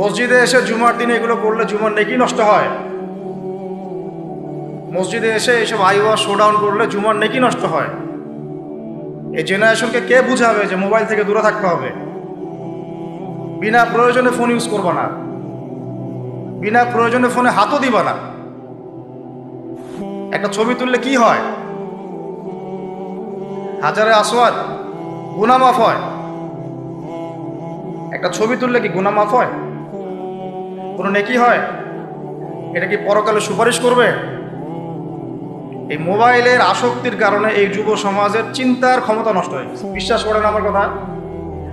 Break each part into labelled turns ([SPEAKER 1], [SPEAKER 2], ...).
[SPEAKER 1] মসজিদে এসে জুমার দিনে এগুলো করলে জুমার নেকি নষ্ট হয়। মসজিদে এসে এইসব আইওয়া শোডাউন করলে জুমার নেকি নষ্ট হয়। এই জেনারেশনকে কে বুঝাবে যে মোবাইল থেকে দূরে থাকতে হবে? বিনা প্রয়োজনে ফোন ইউজ করবা না, বিনা প্রয়োজনে ফোনে হাতও দিবা না। একটা ছবি তুললে কি হয়? হাজারে আসওয়াদ গুনাহ মাফ হয়। একটা ছবি তুললে কি গুনাহ মাফ হয়? কোনো নেকি হয়? এটা কি পরকালে সুপারিশ করবে? এই মোবাইলের আসক্তির কারণে এই যুব সমাজের চিন্তার ক্ষমতা নষ্ট হয়ে গেছে। বিশ্বাস করেন আমার কথা,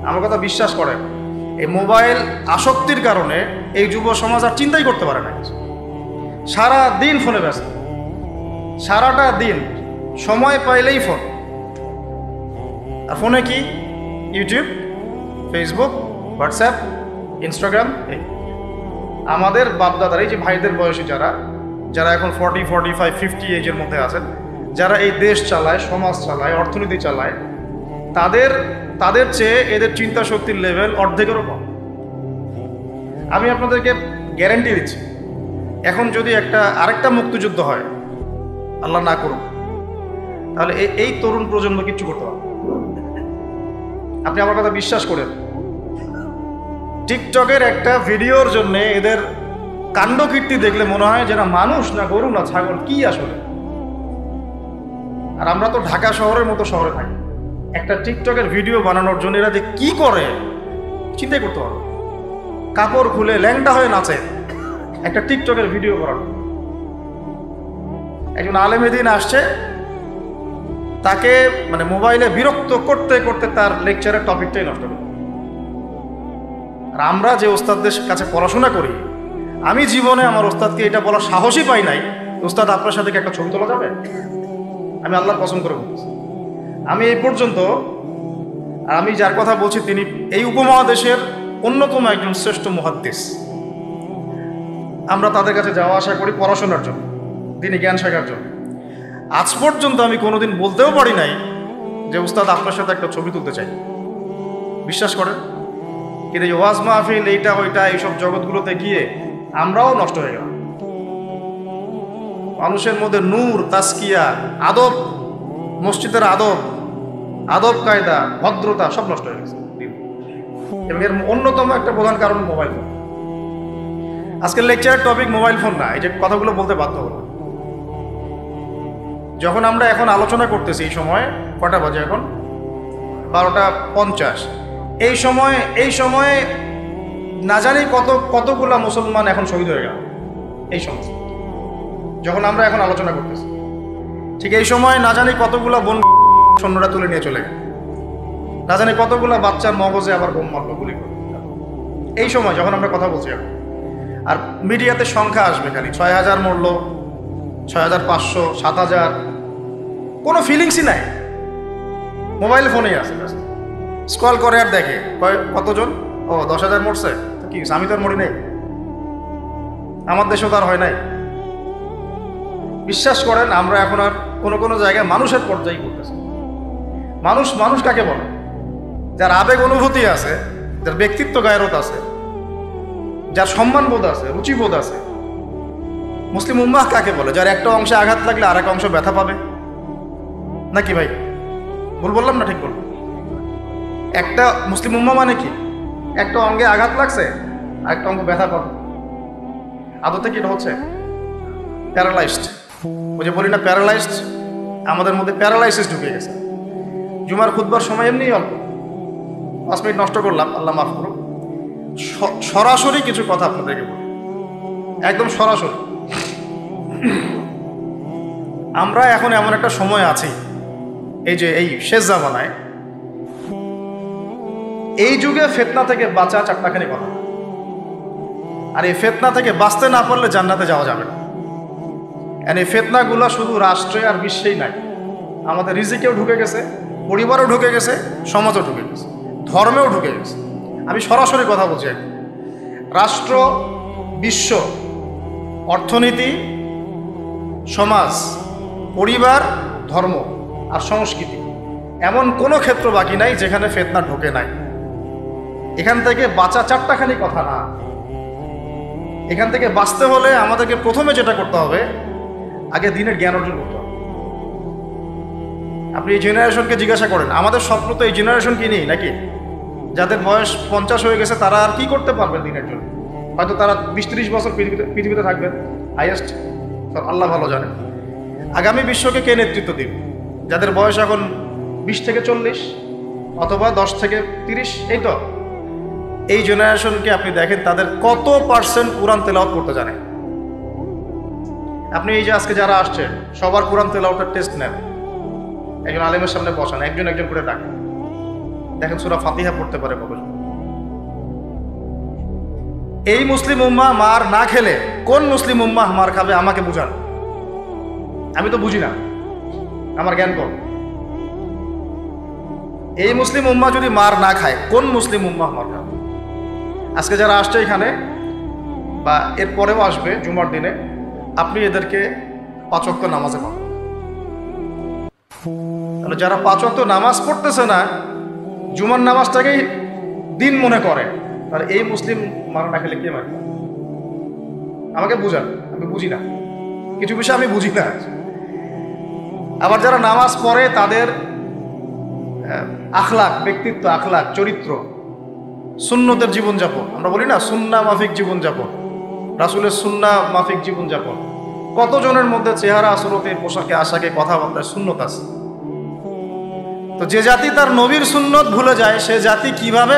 [SPEAKER 1] আমার কথা বিশ্বাস করেন। এই মোবাইল আসক্তির কারণে এই যুব সমাজ আর চিন্তাই করতে পারে না। সারা দিন ফোনে ব্যস্ত, সারাটা দিন সময় পাইলেই ফোন। আর ফোনে কি? YouTube, Facebook, WhatsApp, Instagram. আমাদের বাপদাদার এই যে ভাইদের বয়সী যারা যারা এখন 40, 45, 50 এজের মধ্যে আছেন, যারা এই দেশ চালায়, সমাজ চালায়, অর্থনীতি চালায়, তাদের চেয়ে এদের চিন্তা শক্তির লেভেল অর্ধেকেরও কম। আমি আপনাদেরকে গ্যারান্টি দিচ্ছি, এখন যদি আরেকটা মুক্তিযুদ্ধ হয়, আল্লাহ না করুক, তাহলে এই তরুণ প্রজন্ম কিচ্ছু করতে পারবে। আপনি আমার কথা বিশ্বাস করেন। টিকটকের একটা ভিডিওর জন্য এদের কাণ্ডকীর্তি দেখলে মনে হয় যে না মানুষ, না গরু, না ছাগল, কি আসলে। আর আমরা তো ঢাকা শহরের মতো শহরে থাকি। একটা টিকটকের ভিডিও বানানোর জন্য এরা যে কি করে চিন্তাই করতে পারো। কাপড় খুলে ল্যাংটা হয়ে নাচে একটা টিকটকের ভিডিও করার। একজন আলেম দিন আসছে, তাকে মানে মোবাইলে বিরক্ত করতে করতে তার লেকচারের টপিকটাই নষ্ট করে। আর আমরা যে ওস্তাদদের কাছে পড়াশোনা করি, আমি জীবনে আমার ওস্তাদকে এটা বলার সাহসই পাই নাই, ওস্তাদ আপনার সাথে কি একটা ছবি তোলা যাবে? আমি আল্লাহর কসম করে বলতেছি, আমি এই পর্যন্ত, আমি যার কথা বলছি তিনি এই উপমহাদেশের অন্যতম একজন শ্রেষ্ঠ মুহাদ্দিস। আমরা তাদের কাছে যাওয়া আসা করি পড়াশোনার জন্য, তিনি জ্ঞান শেখার জন্য। আজ পর্যন্ত আমি কোনোদিন বলতেও পারি নাই যে উস্তাদ আপনার সাথে একটা ছবি তুলতে চাই। বিশ্বাস করেন। কিন্তু এই ওয়াজ মাহফিল, এইটা ওইটা, এইসব জগৎগুলোতে গিয়ে আমরাও নষ্ট হয়ে গেলাম। মানুষের মধ্যে নূর, তাসকিয়া, আদব, মসজিদের আদব কায়দা, ভদ্রতা সব নষ্ট হয়ে গেছে। এবং এর অন্যতম একটা প্রধান কারণ মোবাইল ফোন। আজকের লেকচারের টপিক মোবাইল ফোন না, এই যে কথাগুলো বলতে বাধ্য হলো। যখন আমরা এখন আলোচনা করতেছি, এই সময় কটা বাজে? এখন 12:50। এই সময়ে না জানি কতগুলা মুসলমান এখন শহীদ হয়ে গেল। এই সময় যখন আমরা এখন আলোচনা করতেছি, ঠিক এই সময় না জানি কতগুলা বোন সৈন্যরা তুলে নিয়ে চলে গেল। না জানি কতগুলা বাচ্চার মগজে আবার বোম মারলো, গুলি করলো। এই সময় যখন আমরা কথা বলছি এখন, আর মিডিয়াতে সংখ্যা আসবে খালি 6,000 মরলো, 6,500, 7,000, কোনো ফিলিংসই নাই। মোবাইল ফোনেই আছে, স্ক্রল করে আর দেখে কতজন, ও 10,000 মরছে, তো কি আমি তো আর মরি নাই, আমার দেশেও তো আর হয় নাই। বিশ্বাস করেন, আমরা এখন আর কোনো জায়গায় মানুষের পর্যায়ে করতেছি। মানুষ কাকে বলে? যার আবেগ অনুভূতি আছে, যার ব্যক্তিত্ব গায়রত আছে, যার সম্মানবোধ আছে, রুচিবোধ আছে। মুসলিম উম্মাহ কাকে বলে? যার একটা অংশে আঘাত লাগলে আর এক অংশ ব্যথা পাবে, নাকি ভাই? ভুল বললাম না ঠিক বললাম? একটা মুসলিম উম্মাহ মানে কি? একটা অঙ্গে আঘাত লাগছে, আরেকটা অঙ্গ ব্যথা পাবে। আদতে কি হচ্ছে? প্যারালাইজড। ওই যে বলি না প্যারালাইজড, আমাদের মধ্যে প্যারালাইসিস ঢুকে গেছে। জুমার খুতবার সময় এমনি অল্প 5 মিনিট নষ্ট করলাম, আল্লাহ মাফ করুন। সরাসরি কিছু কথা আপনাদেরকে বলি, একদম সরাসরি। আমরা এখন এমন একটা সময় আছি, এই যে এই শেষ জামানায়, এই যুগে ফিতনা থেকে বাঁচা চারটাখানি কথা। আর এই ফিতনা থেকে বাঁচতে না পারলে জান্নাতে যাওয়া যাবে না। এই ফিতনাগুলো শুধু রাষ্ট্রে আর বিশ্বেই নাই, আমাদের রিজিকেও ঢুকে গেছে, পরিবারও ঢুকে গেছে, সমাজও ঢুকে গেছে, ধর্মেও ঢুকে গেছে। আমি সরাসরি কথা বলছি। রাষ্ট্র, বিশ্ব, অর্থনীতি, সমাজ, পরিবার, ধর্ম আর সংস্কৃতি, এমন কোনো ক্ষেত্র বাকি নাই যেখানে ফিতনা ঢোকে নাই। এখান থেকে বাঁচা চারটাখানি কথা না। এখান থেকে বাঁচতে হলে আমাদেরকে প্রথমে যেটা করতে হবে, আগে দিনের জ্ঞান অর্জন করতে হবে। আপনি এই জেনারেশনকে জিজ্ঞাসা করেন, আমাদের স্বপ্ন তো এই জেনারেশন কি নেই নাকি? যাদের বয়স 50 হয়ে গেছে তারা আর কি করতে পারবেন দিনের জন্য? হয়তো তারা 20-30 বছর পৃথিবীতে থাকবেন হাইয়েস্ট, আল্লাহ ভালো জানেন। আগামী বিশ্বকে কে নেতৃত্ব দিবে? যাদের বয়স এখন 20 থেকে 40 অথবা 10 থেকে 30, এই তো এই জেনারেশনকে আপনি দেখেন তাদের কত পার্সেন্ট কোরআন তেলাওয়াত করতে জানে। আপনি এই যে আজকে যারা আসছে সবার কোরআন তেলাওয়াতের টেস্ট নেন, একজন আলেমের সামনে বসান, একজন একজন করে ডাকেন, দেখেন সূরা ফাতিহা পড়তে পারে কতজন। এই মুসলিম উম্মাহ মার না খেলে কোন মুসলিম উম্মাহ মার খাবে আমাকে বুঝান। আমি তো বুঝি না, আমার জ্ঞান কম। এই মুসলিম উম্মাহ যদি মার না খায় কোন মুসলিম উম্মাহ মার খাবে? আজকে যারা আসছে এখানে বা এর পরেও আসবে জুমার দিনে, আপনি এদেরকে 5 ওয়াক্ত নামাজে পাবেন। তাহলে যারা 5 ওয়াক্ত নামাজ পড়তেছে না, জুমার নামাজটাকেই দিন মনে করে, তাহলে এই মুসলিম মার না খেলে কে মারবে? আমাকে বুঝান, আমি বুঝি না, কিছু বিষয় আমি বুঝি না। আবার যারা নামাজ পড়ে তাদের আখলাক, ব্যক্তিত্ব, আখলাক, চরিত্র, সুন্নতের জীবনযাপন, আমরা বলি না সুন্নাহ মাফিক জীবনযাপন, রাসূলের সুন্নাহ মাফিক জীবনযাপন, কতজনের মধ্যে চেহারা, আসরতে, পোশাকে, আশাকে, কথাবার্তায় সুন্নত আছে। তো যে জাতি তার নবীর সুন্নত ভুলে যায়, সে জাতি কিভাবে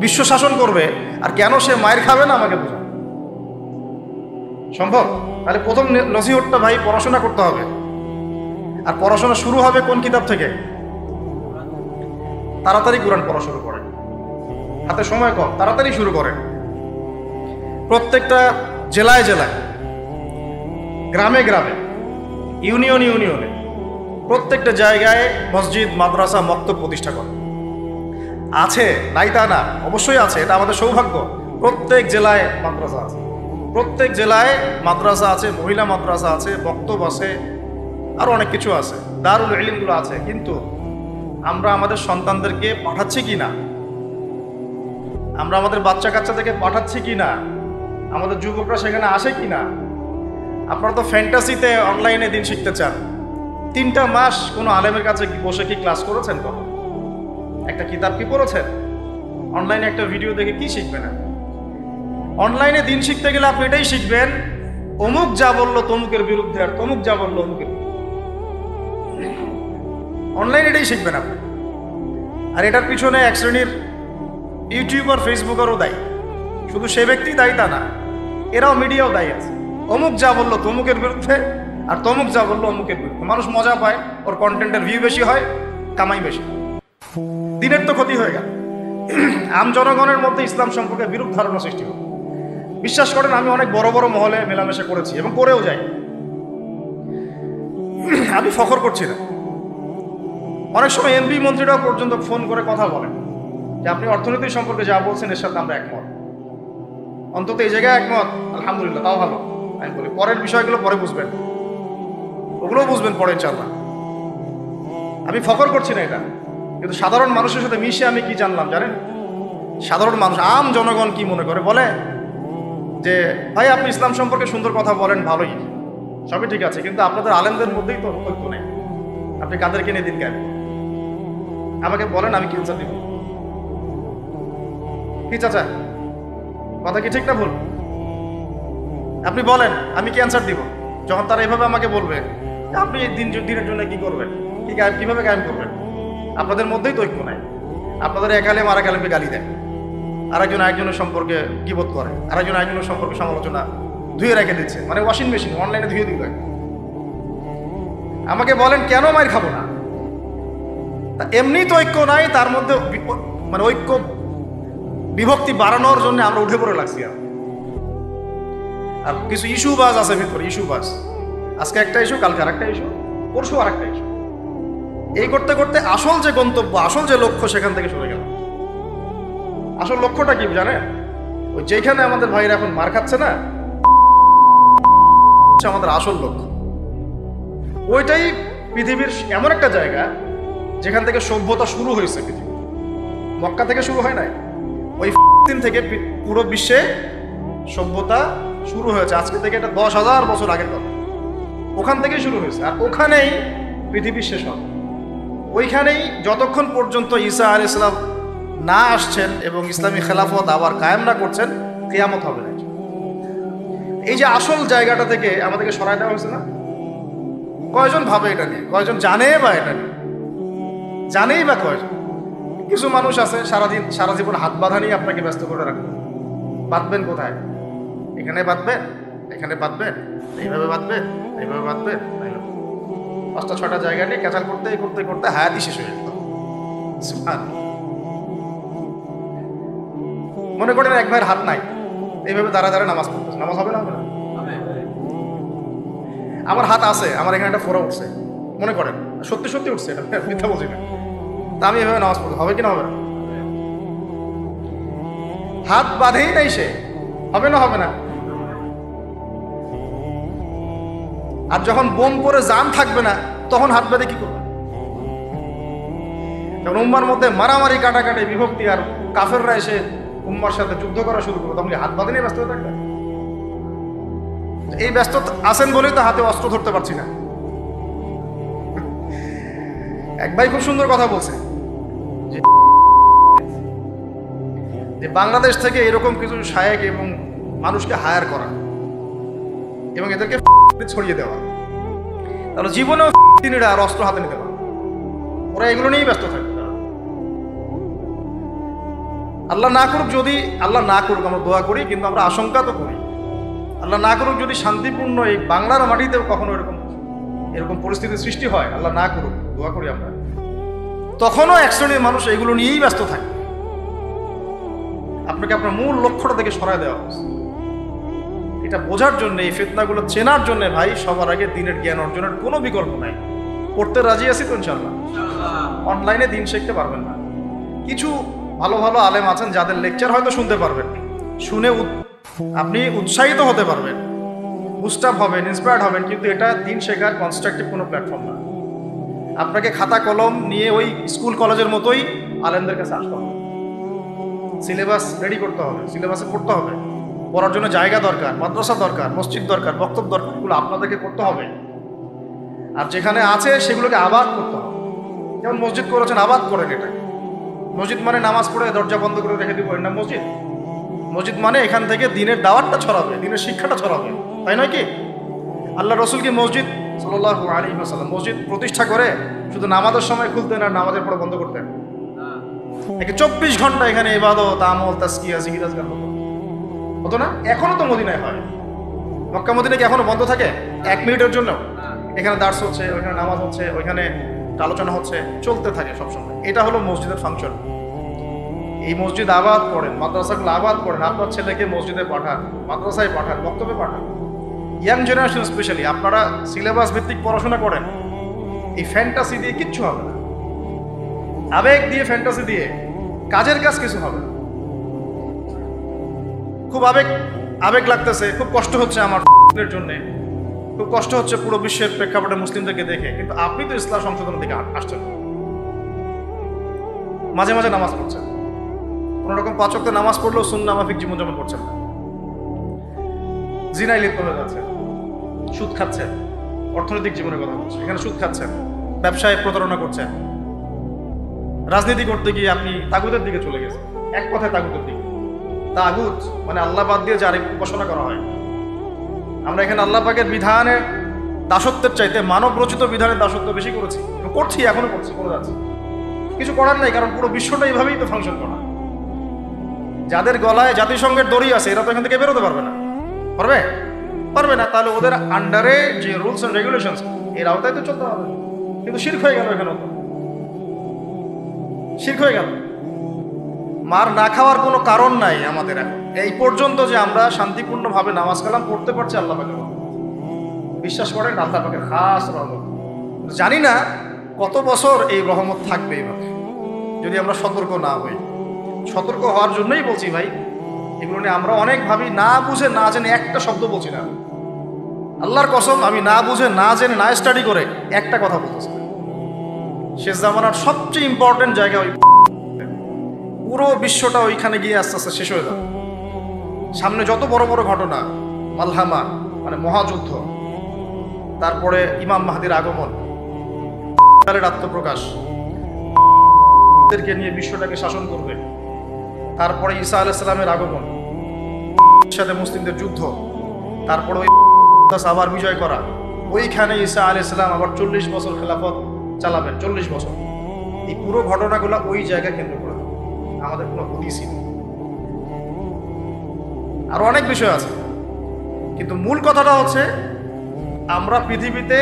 [SPEAKER 1] বিশ্ব শাসন করবে আর কেন সে মায়ের খাবে না? আমাকে বোঝান সম্ভব? তাহলে প্রথম নসিহতটা ভাই, পড়াশোনা করতে হবে। আর পড়াশোনা শুরু হবে কোন কিতাব থেকে? তাড়াতাড়ি কোরআন পড়া শুরু করেন, হাতে সময় কম, তাড়াতাড়ি শুরু করেন। প্রত্যেকটা জেলায় জেলায়, গ্রামে গ্রামে, ইউনিয়নে ইউনিয়নে, প্রত্যেকটা জায়গায় মসজিদ, মাদ্রাসা, মক্তব প্রতিষ্ঠা করেন। আছে, নাই তা না, অবশ্যই আছে, এটা আমাদের সৌভাগ্য। প্রত্যেক জেলায় মাদ্রাসা আছে, প্রত্যেক জেলায় মাদ্রাসা আছে, মহিলা মাদ্রাসা আছে, বক্তব্য আছে, আরো অনেক কিছু আছে, দারুল ইলমগুলো আছে। কিন্তু আমরা আমাদের সন্তানদেরকে পাঠাচ্ছি কি না? আমরা আমাদের বাচ্চা কাচ্চাদেরকে পাঠাচ্ছি কি না? আমাদের যুবকরা সেখানে আসে কি না? আপনারা তো ফ্যান্টাসিতে অনলাইনে দিন শিখতে চান। 3টা মাস কোনো আলেমের কাছে বসে কি ক্লাস করেছেন? কখন একটা কিতাব কি পড়েছেন? অনলাইনে একটা ভিডিও দেখে কি শিখবেন? অনলাইনে দিন শিখতে গেলে আপনি এটাই শিখবেন, অমুক যা বললো তমুকের বিরুদ্ধে, আর তমুক যা বললো অমুকের। অনলাইনে এটাই শিখবেন আপনি। আর এটার পিছনে এক শ্রেণীর ইউটিউবার, ফেসবুকারও দায়ী। শুধু সে ব্যক্তি দায়ী তা না, এরাও, মিডিয়াও দায়ী আছে। অমুক যা বললো তমুকের বিরুদ্ধে, আর তমুক যা বললো অমুকের বিরুদ্ধে। মানুষ মজা পায়, ওর কন্টেন্টের ভিউ বেশি হয়, কামাই বেশি, দিনের তো ক্ষতি হয়ে গেল। আম জনগণের মধ্যে ইসলাম সম্পর্কে বিরূপ ধারণা সৃষ্টি হবে। বিশ্বাস করেন, আমি অনেক বড় বড় মহলে মেলামেশা করেছি এবং করেও যাই। আমি ফখর করছি না। অনেক সময় এমপি মন্ত্রীরাও পর্যন্ত ফোন করে কথা বলেন যে আপনি অর্থনীতি সম্পর্কে যা বলছেন এর সাথে আমরা একমত, অন্তত এই জায়গায় একমত, আলহামদুলিল্লাহ, তাও ভালো। আমি বলি পরের বিষয়গুলো পরে বুঝবেন, ওগুলোও বুঝবেন পরে ইনশাআল্লাহ। আমি ফখর করছি না এটা, কিন্তু সাধারণ মানুষের সাথে মিশে আমি কি জানলাম জানেন? সাধারণ মানুষ, আম জনগণ কি মনে করে? বলে যে ভাই আপনি ইসলাম সম্পর্কে সুন্দর কথা বলেন, ভালোই, সবই ঠিক আছে, কিন্তু আপনাদের আলেমদের মধ্যেই তো ঐক্য নেই, আপনি কাদেরকে নিয়ে দিন কেন? আমাকে বলেন, আমি ক্যান্সার দিব কি চাচা? কথা কি ঠিক না ভুল? আপনি বলেন আমি ক্যান্সার দিব। যখন তারা এভাবে আমাকে বলবে আপনি দিনের জন্য কি করবেন, কিভাবে কায়েম করবেন? আপনাদের মধ্যেই তো ঐক্য নাই। আপনাদের এক আলেম আর এক আলেমকে গালি দেয়, আরেকজন আরেকজনের সম্পর্কে গীবত করে, আরেকজন আরেকজনের সম্পর্কে সমালোচনা ধুয়ে রেখে দিচ্ছে, মানে ওয়াশিং মেশিন অনলাইনে ধুয়ে দিবে। আমাকে বলেন কেন মাইর খাবো না? এমনি তো ঐক্য নাই, তার মধ্যে মানে ঐক্য বিভক্তি বাড়ানোর জন্য আমরা উঠে পড়ে লাগছি। আর কিছু ইস্যুবাজ আছে ভিতরে, ইস্যুবাজ, আজকে একটা ইস্যু, কালকে আরেকটা ইস্যু, পরশু আরেকটা ইস্যু। এই করতে করতে আসল যে গন্তব্য, আসল যে লক্ষ্য, সেখান থেকে সরে গেল। আসল লক্ষ্যটা কি জানেন? ওই যেখানে আমাদের ভাইরা এখন মার খাচ্ছে না, আমাদের আসল লক্ষ্য ওইটাই পৃথিবীর এমন একটা জায়গা যেখান থেকে সভ্যতা শুরু হয়েছে। পৃথিবী মক্কা থেকে শুরু হয় নাই, ওই দিন থেকে পুরো বিশ্বে সভ্যতা শুরু হয়েছে। আজকে থেকে এটা 10,000 বছর আগের কথা। ওখান থেকেই শুরু হয়েছে, আর ওখানেই পৃথিবীর শেষ হবে। ওইখানেই যতক্ষণ পর্যন্ত ঈসা আলাইহিস সালাম না আসছেন এবং ইসলামী খেলাফত আবার কায়েম না করছেন, কিয়ামত হবে না। এই যে আসল জায়গাটা থেকে আমাদেরকে সরাই দেওয়া হয়েছে না, কয়জন ভাবে এটা নিয়ে, কয়জন জানে বা এটা নিয়ে জানেই বা কয়জন? কিছু মানুষ আছে সারা জীবন হাত বাঁধা নিয়ে আপনাকে ব্যস্ত করে রাখবে। বাঁধবেন কোথায়? এখানে বাঁধবেন, এখানে বাঁধবেন, এইভাবে বাঁধবেন, এইভাবে বাঁধবেন, 5টা 6টা জায়গা নিয়ে ক্যাচাল করতে করতে করতে হায়াতই শেষ হয়ে যেত। মনে করেন এক ভাইয়ের হাত নাই, এইভাবে দাঁড়া দাঁড়া নামাজ পড়তেছে, নামাজ হবে না? হবে না? আমার হাত আছে, আমার এখানে একটা ফোড়া উঠছে, মনে করেন সত্যি সত্যি উঠছে, এটা মিথ্যা বলছি না, তা আমি এভাবে নামাজ পড়তে হবে কিনা? হবে না? হাত বাঁধেই নাই সে, হবে না? হবে না? আর যখন বোম পরে জান থাকবে না, তখন হাত বাঁধে কি করবে? যখন উম্মার মধ্যে মারামারি কাটাকাটি বিভক্তি আর কাফেররা এসে উম্মার সাথে যুদ্ধ করা শুরু করবে, তখন কি হাত বাঁধে নিয়ে ব্যস্ত হয়ে থাকবে? এই ব্যস্ত আছেন বলেই তো হাতে অস্ত্র ধরতে পারছি না। এক ভাই খুব সুন্দর কথা বলছে যে বাংলাদেশ থেকে এরকম কিছু শায়েক এবং মানুষকে হায়ার করা এবং এদেরকে ছড়িয়ে দেওয়া, তাহলে জীবনেও তিনিরা আর অস্ত্র হাতে নিতে পারে, ওরা এগুলো নিয়েই ব্যস্ত থাকবে। আল্লাহ না করুক, যদি আল্লাহ না করুক, আমরা দোয়া করি, কিন্তু আমরা আশঙ্কা তো করি, আল্লাহ না করুক যদি শান্তিপূর্ণ এই বাংলার মাটিতেও কখনো এরকম পরিস্থিতির সৃষ্টি হয়, আল্লাহ না করুক, দোয়া করি আমরা, তখনও এক শ্রেণীর মানুষ এগুলো নিয়েই ব্যস্ত থাকে। আপনাকে আপনার মূল লক্ষ্যটা থেকে সরায় দেওয়া হচ্ছে। এটা বোঝার জন্য, এই ফিতনাগুলো চেনার জন্য ভাই, সবার আগে দিনের জ্ঞান অর্জনের কোনো বিকল্প নাই। পড়তে রাজি আছি তো ইনশাআল্লাহ? অনলাইনে দিন শিখতে পারবেন না। কিছু ভালো ভালো আলেম আছেন যাদের লেকচার হয়তো শুনতে পারবেন, শুনে আপনি উৎসাহিত হতে পারবেন, বুস্ট আপ হবেন, ইন্সপায়ার্ড হবেন, কিন্তু এটা দিন শেখার কনস্ট্রাকটিভ কোনো প্ল্যাটফর্ম না। আপনাকে খাতা কলম নিয়ে ওই স্কুল কলেজের মতোই আলেমদের কাছে আসতে হবে, সিলেবাস রেডি করতে হবে, সিলেবাসে পড়তে হবে, পড়ার জন্য জায়গা দরকার, মাদ্রাসা দরকার, মসজিদ দরকার, বক্তব্য দরকার, এগুলো আপনাদেরকে করতে হবে। আর যেখানে আছে সেগুলোকে আবাদ করতে হবে। যেমন মসজিদ করেছেন, আবাদ করেন এটাকে। মসজিদ মানে নামাজ পড়ে দরজা বন্ধ করে রেখে দিব, এর নাম মসজিদ? মসজিদ মানে এখান থেকে দিনের দাওয়াতটা ছড়াবে, দিনের শিক্ষাটা ছড়াবে, তাই নয় কি? আল্লাহ রসুল কি মসজিদ সাল্লাল্লাহু আলাইহি ওয়াসাল্লাম মসজিদ প্রতিষ্ঠা করে শুধু নামাজের সময় খুলতেন আর নামাজের পরে বন্ধ করতেন? 24 ঘন্টা এখানে ইবাদত, আমল, তাজকিয়া, জিকির, আজকার হতো না? এখনো তো মদিনায় হয়। মক্কা মদিনা কি এখনো বন্ধ থাকে 1 মিনিটের জন্য? এখানে দার্স হচ্ছে, ওইখানে নামাজ হচ্ছে, ওইখানে আলোচনা হচ্ছে, চলতে থাকে সবসময়। এটা হলো মসজিদের ফাংশন। এই মসজিদ আবাদ করেন, মাদ্রাসাগুলো আবাদ করেন, আপনার ছেলেকে মসজিদে পাঠান, মাদ্রাসায় পাঠান, বক্তব্যে পাঠান। ইয়াং জেনারেশন স্পেশালি আপনারা সিলেবাস ভিত্তিক পড়াশোনা করেন। এই ফ্যান্টাসি দিয়ে কিচ্ছু হবে না, আবেগ দিয়ে, ফ্যান্টাসি দিয়ে কাজের কাজ কিছু হবে না। খুব আবেগ লাগতেছে, খুব কষ্ট হচ্ছে আমার জন্যে, খুব কষ্ট হচ্ছে পুরো বিশ্বের প্রেক্ষাপটে মুসলিমদেরকে দেখে, কিন্তু আপনি তো ইসলাম সংশোধনের দিকে আসছেন, মাঝে মাঝে নামাজ পড়ছেন, কোনোরকম 5 ওয়াক্ত নামাজ পড়লেও সুন্নাহ মাফিক জীবনযাপন করছেন না, জিনায় লিপ্ত হয়ে যাচ্ছেন, সুদ খাচ্ছেন, অর্থনৈতিক জীবনের কথা বলছেন, এখানে সুদ খাচ্ছেন, ব্যবসায় প্রতারণা করছেন, রাজনীতি করতে গিয়ে আপনি তাগুতের দিকে চলে গেছেন। এক কথায় তাগুতের দিকে। তাগুত মানে আল্লাহ বাদ দিয়ে যার উপাসনা করা হয়। আমরা এখানে আল্লাহ পাকের বিধানের দাসত্বের চাইতে মানব রচিত বিধানের দাসত্ব বেশি করছি, করছি, এখনো করছি, করে যাচ্ছি। কিছু করার নাই, কারণ পুরো বিশ্বটা এইভাবেই তো ফাংশন করা। যাদের গলায় জাতিসংঘের দড়ি আছে এরা তো এখান থেকে বেরোতে পারবে না, পারবে না। তাহলে ওদের আন্ডারে যে রুলস এন্ড রেগুলেশনস এর আওতায় তো চলতে হবে। কিন্তু শিরক হয়ে গেল, এখানে তো শিরক হয়ে গেল। মার না খাওয়ার কোনো কারণ নাই আমাদের এখন এই পর্যন্ত যে আমরা শান্তিপূর্ণভাবে নামাজ কালাম পড়তে পারছি আল্লাহ পাকের রহমত। বিশ্বাস করেন আল্লাহ পাকের খাস রহমত। জানি না কত বছর এই রহমত থাকবে এইভাবে যদি আমরা সতর্ক না হই। সতর্ক হওয়ার জন্যই বলছি ভাই, এগুলো নিয়ে আমরা অনেক ভাবি, না বুঝে না জেনে একটা শব্দ বলছি না। আল্লাহর কসম, আমি না বুঝে না জেনে না স্টাডি করে একটা কথা বলতেছি, শেষ জামানার সবচেয়ে ইম্পর্টেন্ট জায়গা পুরো বিশ্বটা ওইখানে গিয়ে আস্তে আস্তে শেষ হয়ে যাবে। সামনে যত বড় বড় ঘটনা, মালহামা মানে মহাযুদ্ধ, তারপরে ইমাম মাহদির আগমন, আত্মপ্রকাশ, নিয়ে বিশ্বটাকে শাসন করবে, তারপরে ঈসা আলাইহিস সালামের আগমন, সাথে মুসলিমদের যুদ্ধ, তারপরে ওই আবার বিজয় করা, ওইখানে ঈসা আলাইহিস সালাম আবার 40 বছর খেলাফত চালাবেন, 40 বছর। এই পুরো ঘটনাগুলো ওই জায়গায় কেন্দ্র করে আমাদের কোনো হদিসই নেই। আরো অনেক বিষয় আছে, কিন্তু মূল কথাটা হচ্ছে আমরা পৃথিবীতে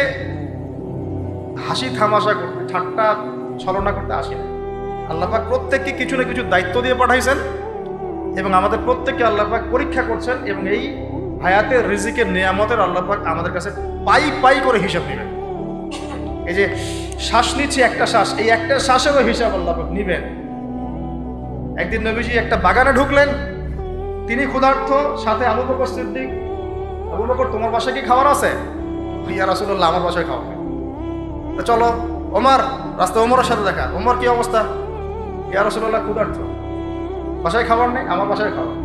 [SPEAKER 1] হাসি থামাশা করতে, ঠাট্টা ছলনা করতে আসি না। আল্লাহ পাক প্রত্যেককে কিছু না কিছু দায়িত্ব দিয়ে পাঠাইছেন এবং আমাদের প্রত্যেককে আল্লাহ পাক পরীক্ষা করছেন, এবং এই হায়াতের রিজিকের নিয়ামতের আল্লাহ পাক আমাদের কাছে পাই পাই করে হিসাব নেবেন। এই যে শ্বাস নিচ্ছি একটা শ্বাস, এই একটা শ্বাসেরও হিসাব আল্লাহ পাক নিবেন। একদিন নবীজি একটা বাগানে ঢুকলেন, তিনি ক্ষুধার্ত, সাথে আবু বকর সিদ্দিক। আবু বকর, তোমার বাসায় কি খাবার আছে? ইয়া রাসূলুল্লাহ, আমার বাসায় খাওয়া নেই। তো চলো। ওমর, রাস্তায় ওমরের সাথে দেখা। ওমর, কি অবস্থা? ইয়া রাসূলুল্লাহ, ক্ষুধার্ত, বাসায় খাবার নেই, আমার বাসায় খাবার।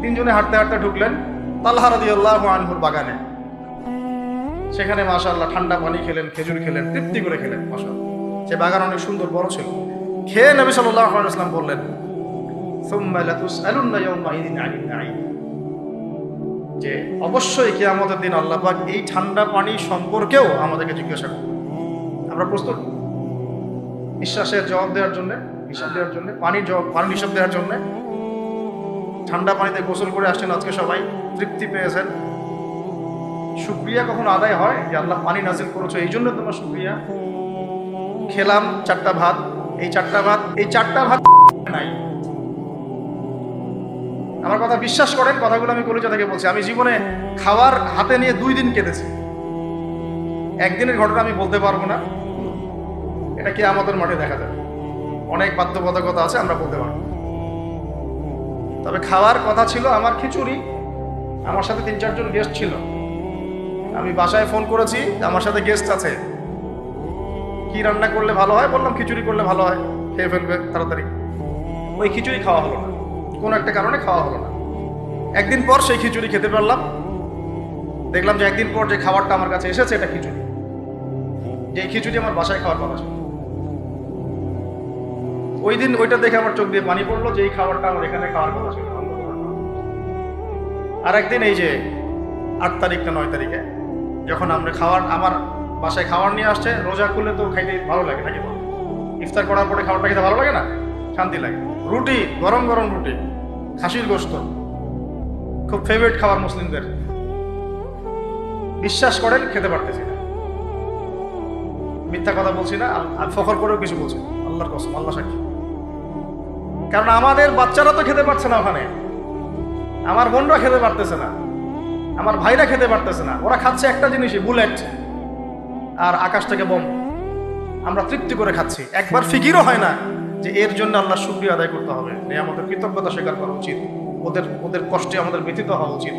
[SPEAKER 1] তিনজনে হাঁটতে হাঁটতে ঢুকলেন তালহা রাদিয়াল্লাহু আনহুর বাগানে। সেখানে মাশাআল্লাহ ঠান্ডা পানি খেলেন, খেজুর খেলেন, তৃপ্তি করে খেলেন। মাশাআল্লাহ, সে বাগান অনেক সুন্দর বড় ছিল। খেয়ে নবী সাল্লাল্লাহু আলাইহি ওয়াসাল্লাম বললেন, সুম্মা লাতুসআলুন্না ইয়াওমাইযিন আনিন নাঈম, যে অবশ্যই কিয়ামতের দিন আল্লাহ পাক এই ঠান্ডা পানি সম্পর্কেও আমাদেরকে জিজ্ঞাসা করবেন। আমরা প্রস্তুত নিঃশ্বাসের জবাব দেওয়ার জন্য, হিসাব দেওয়ার জন্য, পানির হিসাব দেওয়ার জন্য? ঠান্ডা পানিতে গোসল করে আসছেন আজকে সবাই, তৃপ্তি পেয়েছেন। শুকরিয়া কখনো আদায় হয় যে আল্লাহ পানি নাজিল করেছো, এই জন্য তোমার শুকরিয়া? খেলাম 4টা ভাত, এই 4টা ভাত নাই। আমার কথা বিশ্বাস করেন, কথাগুলো আমি কলেজা থেকে বলছি। আমি জীবনে খাবার হাতে নিয়ে 2 দিন কেটেছি। একদিনের ঘটনা আমি বলতে পারবো না, এটা কি আমাদের মাঠে দেখা যাবে। অনেক বাধ্যবাধকতা আছে, আমরা বলতে পারবো। তবে খাওয়ার কথা ছিল আমার খিচুড়ি। আমার সাথে 3-4 জন গেস্ট ছিল। আমি বাসায় ফোন করেছি, আমার সাথে গেস্ট আছে, কি রান্না করলে ভালো হয়? বললাম খিচুড়ি করলে ভালো হয়, খেয়ে ফেলবে তাড়াতাড়ি। ওই খিচুড়ি খাওয়া হলো না, কোনো একটা কারণে খাওয়া হলো না। একদিন পর সেই খিচুড়ি খেতে পারলাম। দেখলাম যে একদিন পর যে খাবারটা আমার কাছে এসেছে এটা খিচুড়ি, যে খিচুড়ি আমার বাসায় খাওয়ার কথা ছিল। ওই দিন ওইটা দেখে আমার চোখ দিয়ে পানি পড়লো যে এই খাবারটা আমার এখানে খাওয়ার কথা ছিল। আর একদিন এই যে 8 তারিখ না 9 তারিখে যখন আমরা আমার বাসায় খাবার নিয়ে আসছে, রোজা খুলে তো খাইতে ভালো লাগে নাকি? ইফতার করার পরে খাবারটা খেতে ভালো লাগে না? শান্তি লাগে। রুটি, গরম গরম রুটি, খাসির গোশত, খুব ফেভারিট খাবার মুসলিমদের। বিশ্বাস করেন খেতে পারতেছি না, মিথ্যা কথা বলছি না, আর ফখর করেও কিছু বলছি, আল্লাহর কসম, আল্লাহ সাক্ষী। কারণ আমাদের বাচ্চারা তো খেতে পারছে না, ওখানে আমার বোনরা খেতে পারতেছে না, আমার ভাইরা খেতে পারতেছে না। ওরা খাচ্ছে একটা জিনিসই, বুলেট আর আকাশ থেকে বোম। আমরা তৃপ্তি করে খাচ্ছি, একবার ফিকিরও হয় না যে এর জন্য আল্লাহ শুকরিয়া আদায় করতে হবে, আমাদের কৃতজ্ঞতা স্বীকার করা উচিত, ওদের কষ্টে আমাদের ব্যথিত হওয়া উচিত।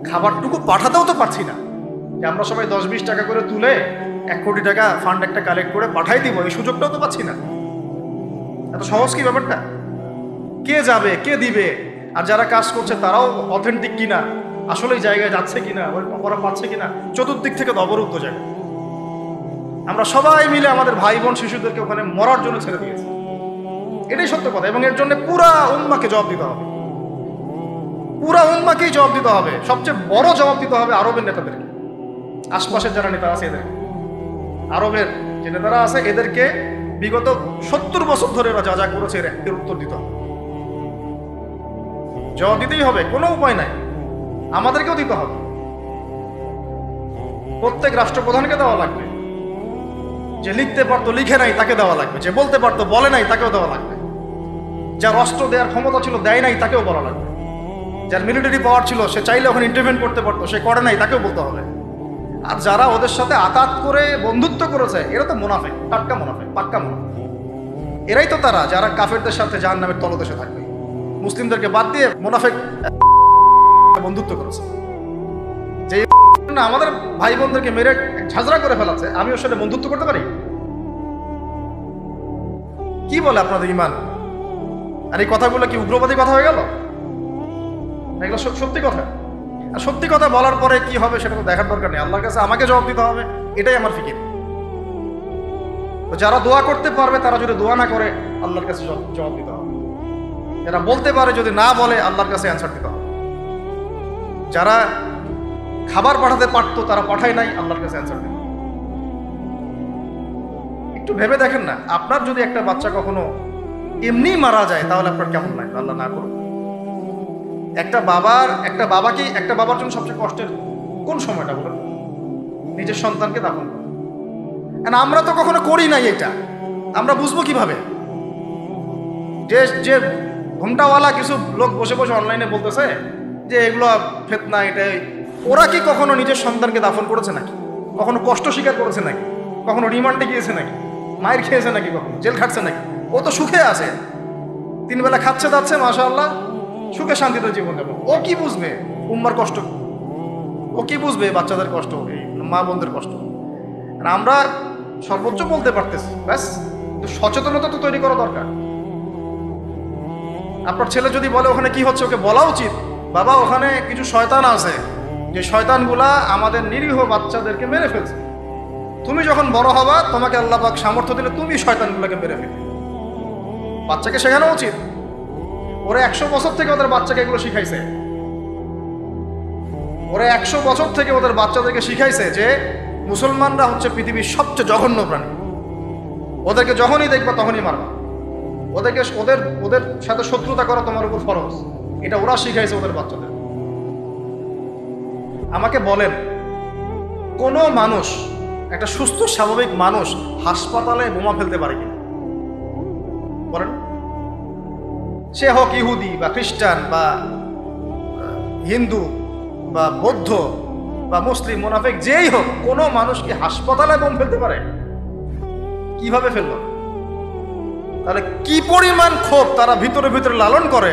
[SPEAKER 1] খাবারটুকু পাঠাতেও তো পারছি না, যে আমরা সবাই 10-20 টাকা করে তুলে 1 কোটি টাকা ফান্ড একটা কালেক্ট করে পাঠাই দিব, এই সুযোগটাও তো পাচ্ছি না। এত সহজ কি ব্যাপারটা? কে যাবে, কে দিবে? আর যারা কাজ করছে তারাও অথেন্টিক কিনা, আসলে এই জায়গায় যাচ্ছে কিনা, ওরা পাচ্ছে কিনা, চতুর্দিক থেকে তো অবরুদ্ধ জায়গা। আমরা সবাই মিলে আমাদের ভাই বোন শিশুদেরকে ওখানে মরার জন্য ছেড়ে দিয়েছি, এটাই সত্য কথা। এবং এর জন্য পুরা উম্মাকে জবাব দিতে হবে, পুরা উম্মাকেই জবাব দিতে হবে। সবচেয়ে বড় জবাব দিতে হবে আরবের নেতাদেরকে, আশপাশের যারা নেতা আছে এদেরকে। আরবের যে নেতারা আছে এদেরকে বিগত 70 বছর ধরে এরা যা যা করেছে এর উত্তর দিতে হবে, জবাব দিতেই হবে, কোনো উপায় নাই। আমাদেরকেও দিতে হবে, প্রত্যেক রাষ্ট্রপ্রধানকে দেওয়া লাগবে। যে লিখতে পারতো লিখে নাই তাকে দেওয়া লাগবে, যে বলতে পারতো বলে নাই তাকেও দেওয়া লাগবে, যার অস্ত্র দেওয়ার ক্ষমতা ছিল দেয় নাই তাকেও বলা লাগবে, যার মিলিটারি পাওয়ার ছিল সে চাইলে ওখানে ইন্টারভেন করতে পারতো সে করে নাই তাকেও বলতে হবে। আর যারা ওদের সাথে আতাত করে বন্ধুত্ব করেছে এরা তো মুনাফিক, টাটকা মুনাফিক, পাক্কা মুনাফিক। এরাই তো তারা যারা কাফেরদের সাথে জাহান্নামের তলদেশে থাকবে, মুসলিমদেরকে বাদ দিয়ে মুনাফিক বন্ধুত্ব করেছে। যে আমাদের ভাই বোনদেরকে মেরে ঝাঁঝরা করে ফেলাচ্ছে, আমি ওর সাথে বন্ধুত্ব করতে পারি? কি বলে আপনাদের ইমান? আর এই কথাগুলো কি উগ্রবাদী কথা হয়ে গেল? এগুলো সত্যি কথা। আর সত্যি কথা বলার পরে কি হবে সেটা তো দেখার দরকার নেই, আল্লাহর কাছে আমাকে জবাব দিতে হবে, এটাই আমার ফিকির। তো যারা দোয়া করতে পারবে তারা যদি দোয়া না করে আল্লাহর কাছে জবাব দিতে হবে, যারা বলতে পারে যদি না বলে আল্লাহর কাছে অ্যান্সার দিতে হবে। যারা খাবার পাঠাতে পারতো তারা পাঠায় নাই, আল্লাহর কাছে অ্যান্সার দিতে হবে। একটু ভেবে দেখেন না, আপনার যদি একটা বাচ্চা কখনো এমনি মারা যায় তাহলে আপনার কেমন লাগবে? আল্লাহ না করুন। একটা বাবার জন্য সবচেয়ে কষ্টের কোন সময়টা বলেন? নিজের সন্তানকে দাফন করা। আমরা তো কখনো করি নাই এটা, আমরা বুঝবো কিভাবে? যে ঘুমটাওয়ালা কিছু লোক বসে বসে অনলাইনে বলতেছে যে এগুলো ফিতনা, এটাই, ওরা কি কখনো নিজের সন্তানকে দাফন করেছে নাকি? কখনো কষ্ট স্বীকার করেছে নাকি? কখনো রিমান্ডে গিয়েছে নাকি? মায়ের খেয়েছে নাকি? কখনো জেল খাটছে নাকি? ও তো সুখে আছে, 3 বেলা খাচ্ছে যাচ্ছে, মাশাআল্লাহ, সুখে শান্তিতে জীবন যাপন। ও কি বুঝবে উম্মার কষ্ট? ও কি বুঝবে বাচ্চাদের কষ্ট, এই মা বোনদের কষ্ট? আমরা সর্বোচ্চ বলতে পারতেছি, ব্যাস। সচেতনতা তো তৈরি করা দরকার। আপনার ছেলে যদি বলে ওখানে কি হচ্ছে, ওকে বলা উচিত, বাবা ওখানে কিছু শয়তান আছে, যে শয়তানগুলা আমাদের নিরীহ বাচ্চাদেরকে মেরে ফেলছে। তুমি যখন বড় হবা তোমাকে আল্লাহ পাক সামর্থ্য দিলে তুমি শয়তানগুলোকে মেরে ফেলবে। বাচ্চাকে শেখানো উচিত। ওরা 100 বছর থেকে ওদের বাচ্চাকে এগুলো শিখাইছে। ওরা 100 বছর থেকে ওদের বাচ্চাদেরকে শিখাইছে যে মুসলমানরা হচ্ছে পৃথিবীর সবচেয়ে জঘন্য প্রাণী। ওদেরকে যখনই দেখবা তখনই মারবা, ওদের সাথে শত্রুতা করা তোমার উপর ফরজ। এটা ওরা শিখাইছে ওদের বাচ্চাদের। আমাকে বলেন, কোন মানুষ, একটা সুস্থ স্বাভাবিক মানুষ হাসপাতালে বোমা ফেলতে পারে কিনা? বলেন। সে হোক ইহুদি বা খ্রিস্টান বা হিন্দু বা বৌদ্ধ বা মুসলিম, মুনাফিক, যেই হোক, কোনো মানুষ কি হাসপাতালে বোম ফেলতে পারে? কিভাবে ফেলল? তাহলে কি পরিমাণ ক্ষোভ তারা ভিতরে ভিতরে লালন করে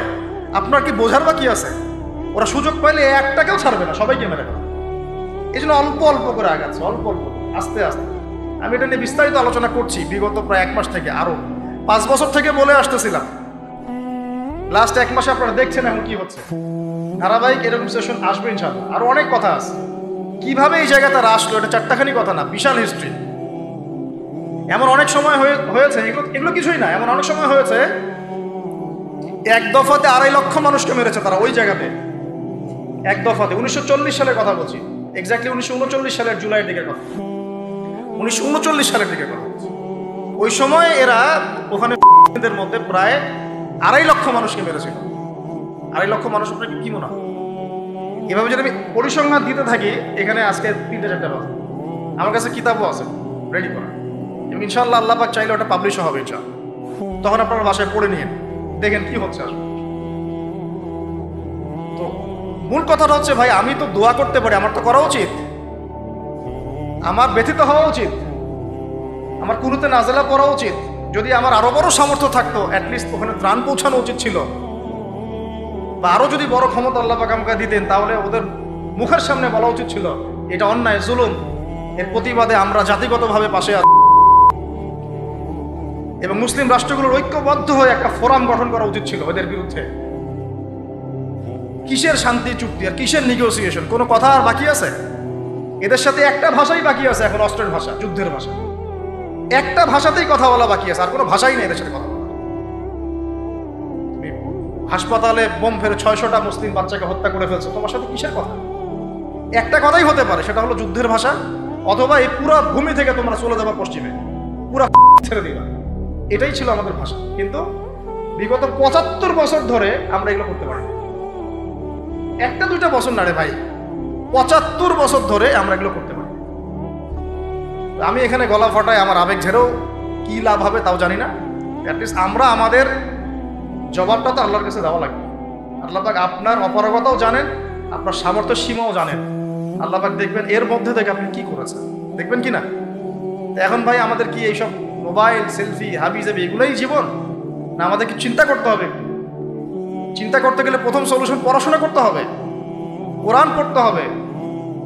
[SPEAKER 1] আপনার কি বোঝার বাকি আছে? ওরা সুযোগ পাইলে একটাকেও ছাড়বে না, সবাইকে মেরে ফেলবে। এই জন্য অল্প অল্প করে আগাচ্ছে, অল্প অল্প, আস্তে আস্তে। আমি এটা নিয়ে বিস্তারিত আলোচনা করছি বিগত প্রায় 1 মাস থেকে, আরো 5 বছর থেকে বলে আসতেছিলাম। লাস্ট 1 মাসে আপনারা দেখছেন এখন কি হচ্ছে। ধারাবাহিক এরকম সেশন আসবে ইনশাআল্লাহ। আরো অনেক কথা আছে, কিভাবে এই জায়গাটা আসলো, এটা 4টাখানি কথা না, বিশাল হিস্ট্রি। এমন অনেক সময় হয়েছে, এগুলো কিছুই না, এমন অনেক সময় হয়েছে এক দফাতে 2.5 লক্ষ মানুষকে মেরেছে তারা ওই জায়গাতে, এক দফাতে। 1940 সালের কথা বলছি, এক্স্যাক্টলি 1939 সালের জুলাইয়ের দিকের কথা, 1939 সালের দিকের কথা। ওই সময় এরা ওখানে মধ্যে প্রায় 2.5 লক্ষ মানুষকে মেরেছিল। 2.5 লক্ষ মানুষ আপনার কি মনে হয়? এভাবে যদি আমি পরিসংখ্যান দিতে থাকি, এখানে আজকে 3-4টা বাজে। আমার কাছে কিতাবও আছে রেডি করা, এবং ইনশাআল্লাহ আল্লাহ পাক চাইলে ওটা পাবলিশও হবে ইনশাআল্লাহ। তখন আপনারা বাসায় পড়ে নিন, দেখেন কি হচ্ছে আসলে। তো মূল কথাটা হচ্ছে, ভাই আমি তো দোয়া করতে পারি, আমার তো করা উচিত, আমার ব্যথিত হওয়া উচিত, আমার কুনুতে নাজেলা পড়া উচিত। যদি আমার আরো বড় সামর্থ্য থাকতো, অ্যাটলিস্ট ওখানে ত্রাণ পৌঁছানো উচিত ছিল, বা আরো যদি বড় ক্ষমতা আল্লাহ পাক আমাকে দিতেন, তাহলে ওদের মুখের সামনে বলা উচিত ছিল এটা অন্যায়, জুলুম, এর প্রতিবাদে আমরা জাতিগতভাবে পাশে আছি। এবং মুসলিম রাষ্ট্রগুলোর ঐক্যবদ্ধ হয়ে একটা ফোরাম গঠন করা উচিত ছিল এদের বিরুদ্ধে। কিসের শান্তি চুক্তি আর কিসের নেগোসিয়েশন? কোনো কথা আর বাকি আছে? এদের সাথে একটা ভাষাই বাকি আছে এখন, অস্ত্রের ভাষা, যুদ্ধের ভাষা। একটা ভাষাতেই কথা বলা বাকি আছে, আর কোনো ভাষাই নেই এদের সাথে কথা বলা। হাসপাতালে বোম ফেলে 600টা মুসলিম বাচ্চাকে হত্যা করে ফেলছে, তোমার সাথে কিসের কথা? একটা কথাই হতে পারে, সেটা হলো যুদ্ধের ভাষা, অথবা এই পুরো ভূমি থেকে তোমরা চলে যাবা পশ্চিমে, পুরো ছেড়ে দিবা। এটাই ছিল আমাদের ভাষা। কিন্তু বিগত 75 বছর ধরে আমরা এগুলো করতে পারি। 1-2টা বছর না রে ভাই, 75 বছর ধরে আমরা এগুলো করতে পারি। আমি এখানে গলা ফটায়, আমার আবেগ ঝেড়েও কি লাভ হবে তাও জানি না। অ্যাটলিস্ট আমরা আমাদের জবাবটা তো আল্লাহর কাছে দেওয়া লাগবে। আল্লাহ পাক আপনার অপারগতাও জানেন, আপনার সামর্থ্য সীমাও জানেন। আল্লাহ পাক দেখবেন এর মধ্যে থেকে আপনি কি করেছেন, দেখবেন কি না? এখন ভাই আমাদের কি এইসব মোবাইল, সেলফি, হাবি জাবি এগুলোই জীবন? না আমাদের কি চিন্তা করতে হবে? চিন্তা করতে গেলে প্রথম সলিউশন পড়াশোনা করতে হবে, কোরআন পড়তে হবে।